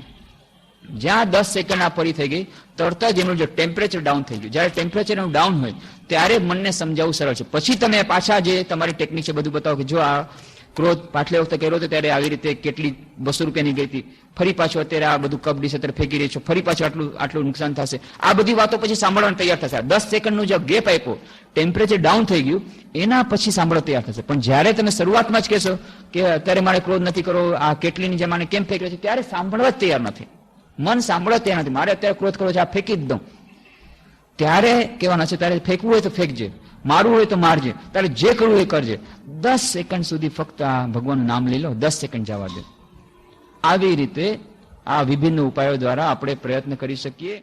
જ્યાં 10 સેકન્ડ આ પરી થઈ ગઈ તરત જ એનું જે ટેમ્પરેચર ડાઉન થઈ ગયું. જ્યારે ટેમ્પરેચર એનું ડાઉન હોય ત્યારે મનને સમજાવવું સરળ છે. પછી તમે પાછા જે તમારી ટેકનિક છે બધું બતાવો કે જો આ ક્રોધ પાછલી વખતે કર્યો હતો ત્યારે આવી રીતે કેટલી 200 રૂપિયાની ગઈ હતી, ફરી પાછું અત્યારે આ બધું કપ ડીશ અત્યારે ફેંકી રહી છો, ફરી પાછું આટલું નુકસાન થશે. આ બધી વાતો પછી સાંભળવાનું તૈયાર થશે. 10 સેકન્ડનો જે ગેપ આપ્યો, ટેમ્પરેચર ડાઉન થઈ ગયું, એના પછી સાંભળવા તૈયાર થશે. પણ જ્યારે તમે શરૂઆતમાં જ કહેશો કે અત્યારે મારે ક્રોધ નથી કરવો, આ કેટલીની જે માને કેમ ફેંકી છે, ત્યારે સાંભળવા જ તૈયાર નથી. મન સાંભળવા તૈયાર નથી. મારે અત્યારે ક્રોધ કરવો છે, આ ફેંકી જ દઉં. ત્યારે કહેવાના છે તારે ફેંકવું હોય તો ફેંકજે, મારવું હોય તો મારજે, તારે જે કરવું એ કરજે. 10 સેકન્ડ સુધી ફક્ત આ ભગવાનનું નામ લઈ લો, 10 સેકન્ડ જવા દે. આવી રીતે આ વિભિન્ન ઉપાયો દ્વારા આપણે પ્રયત્ન કરી શકીએ.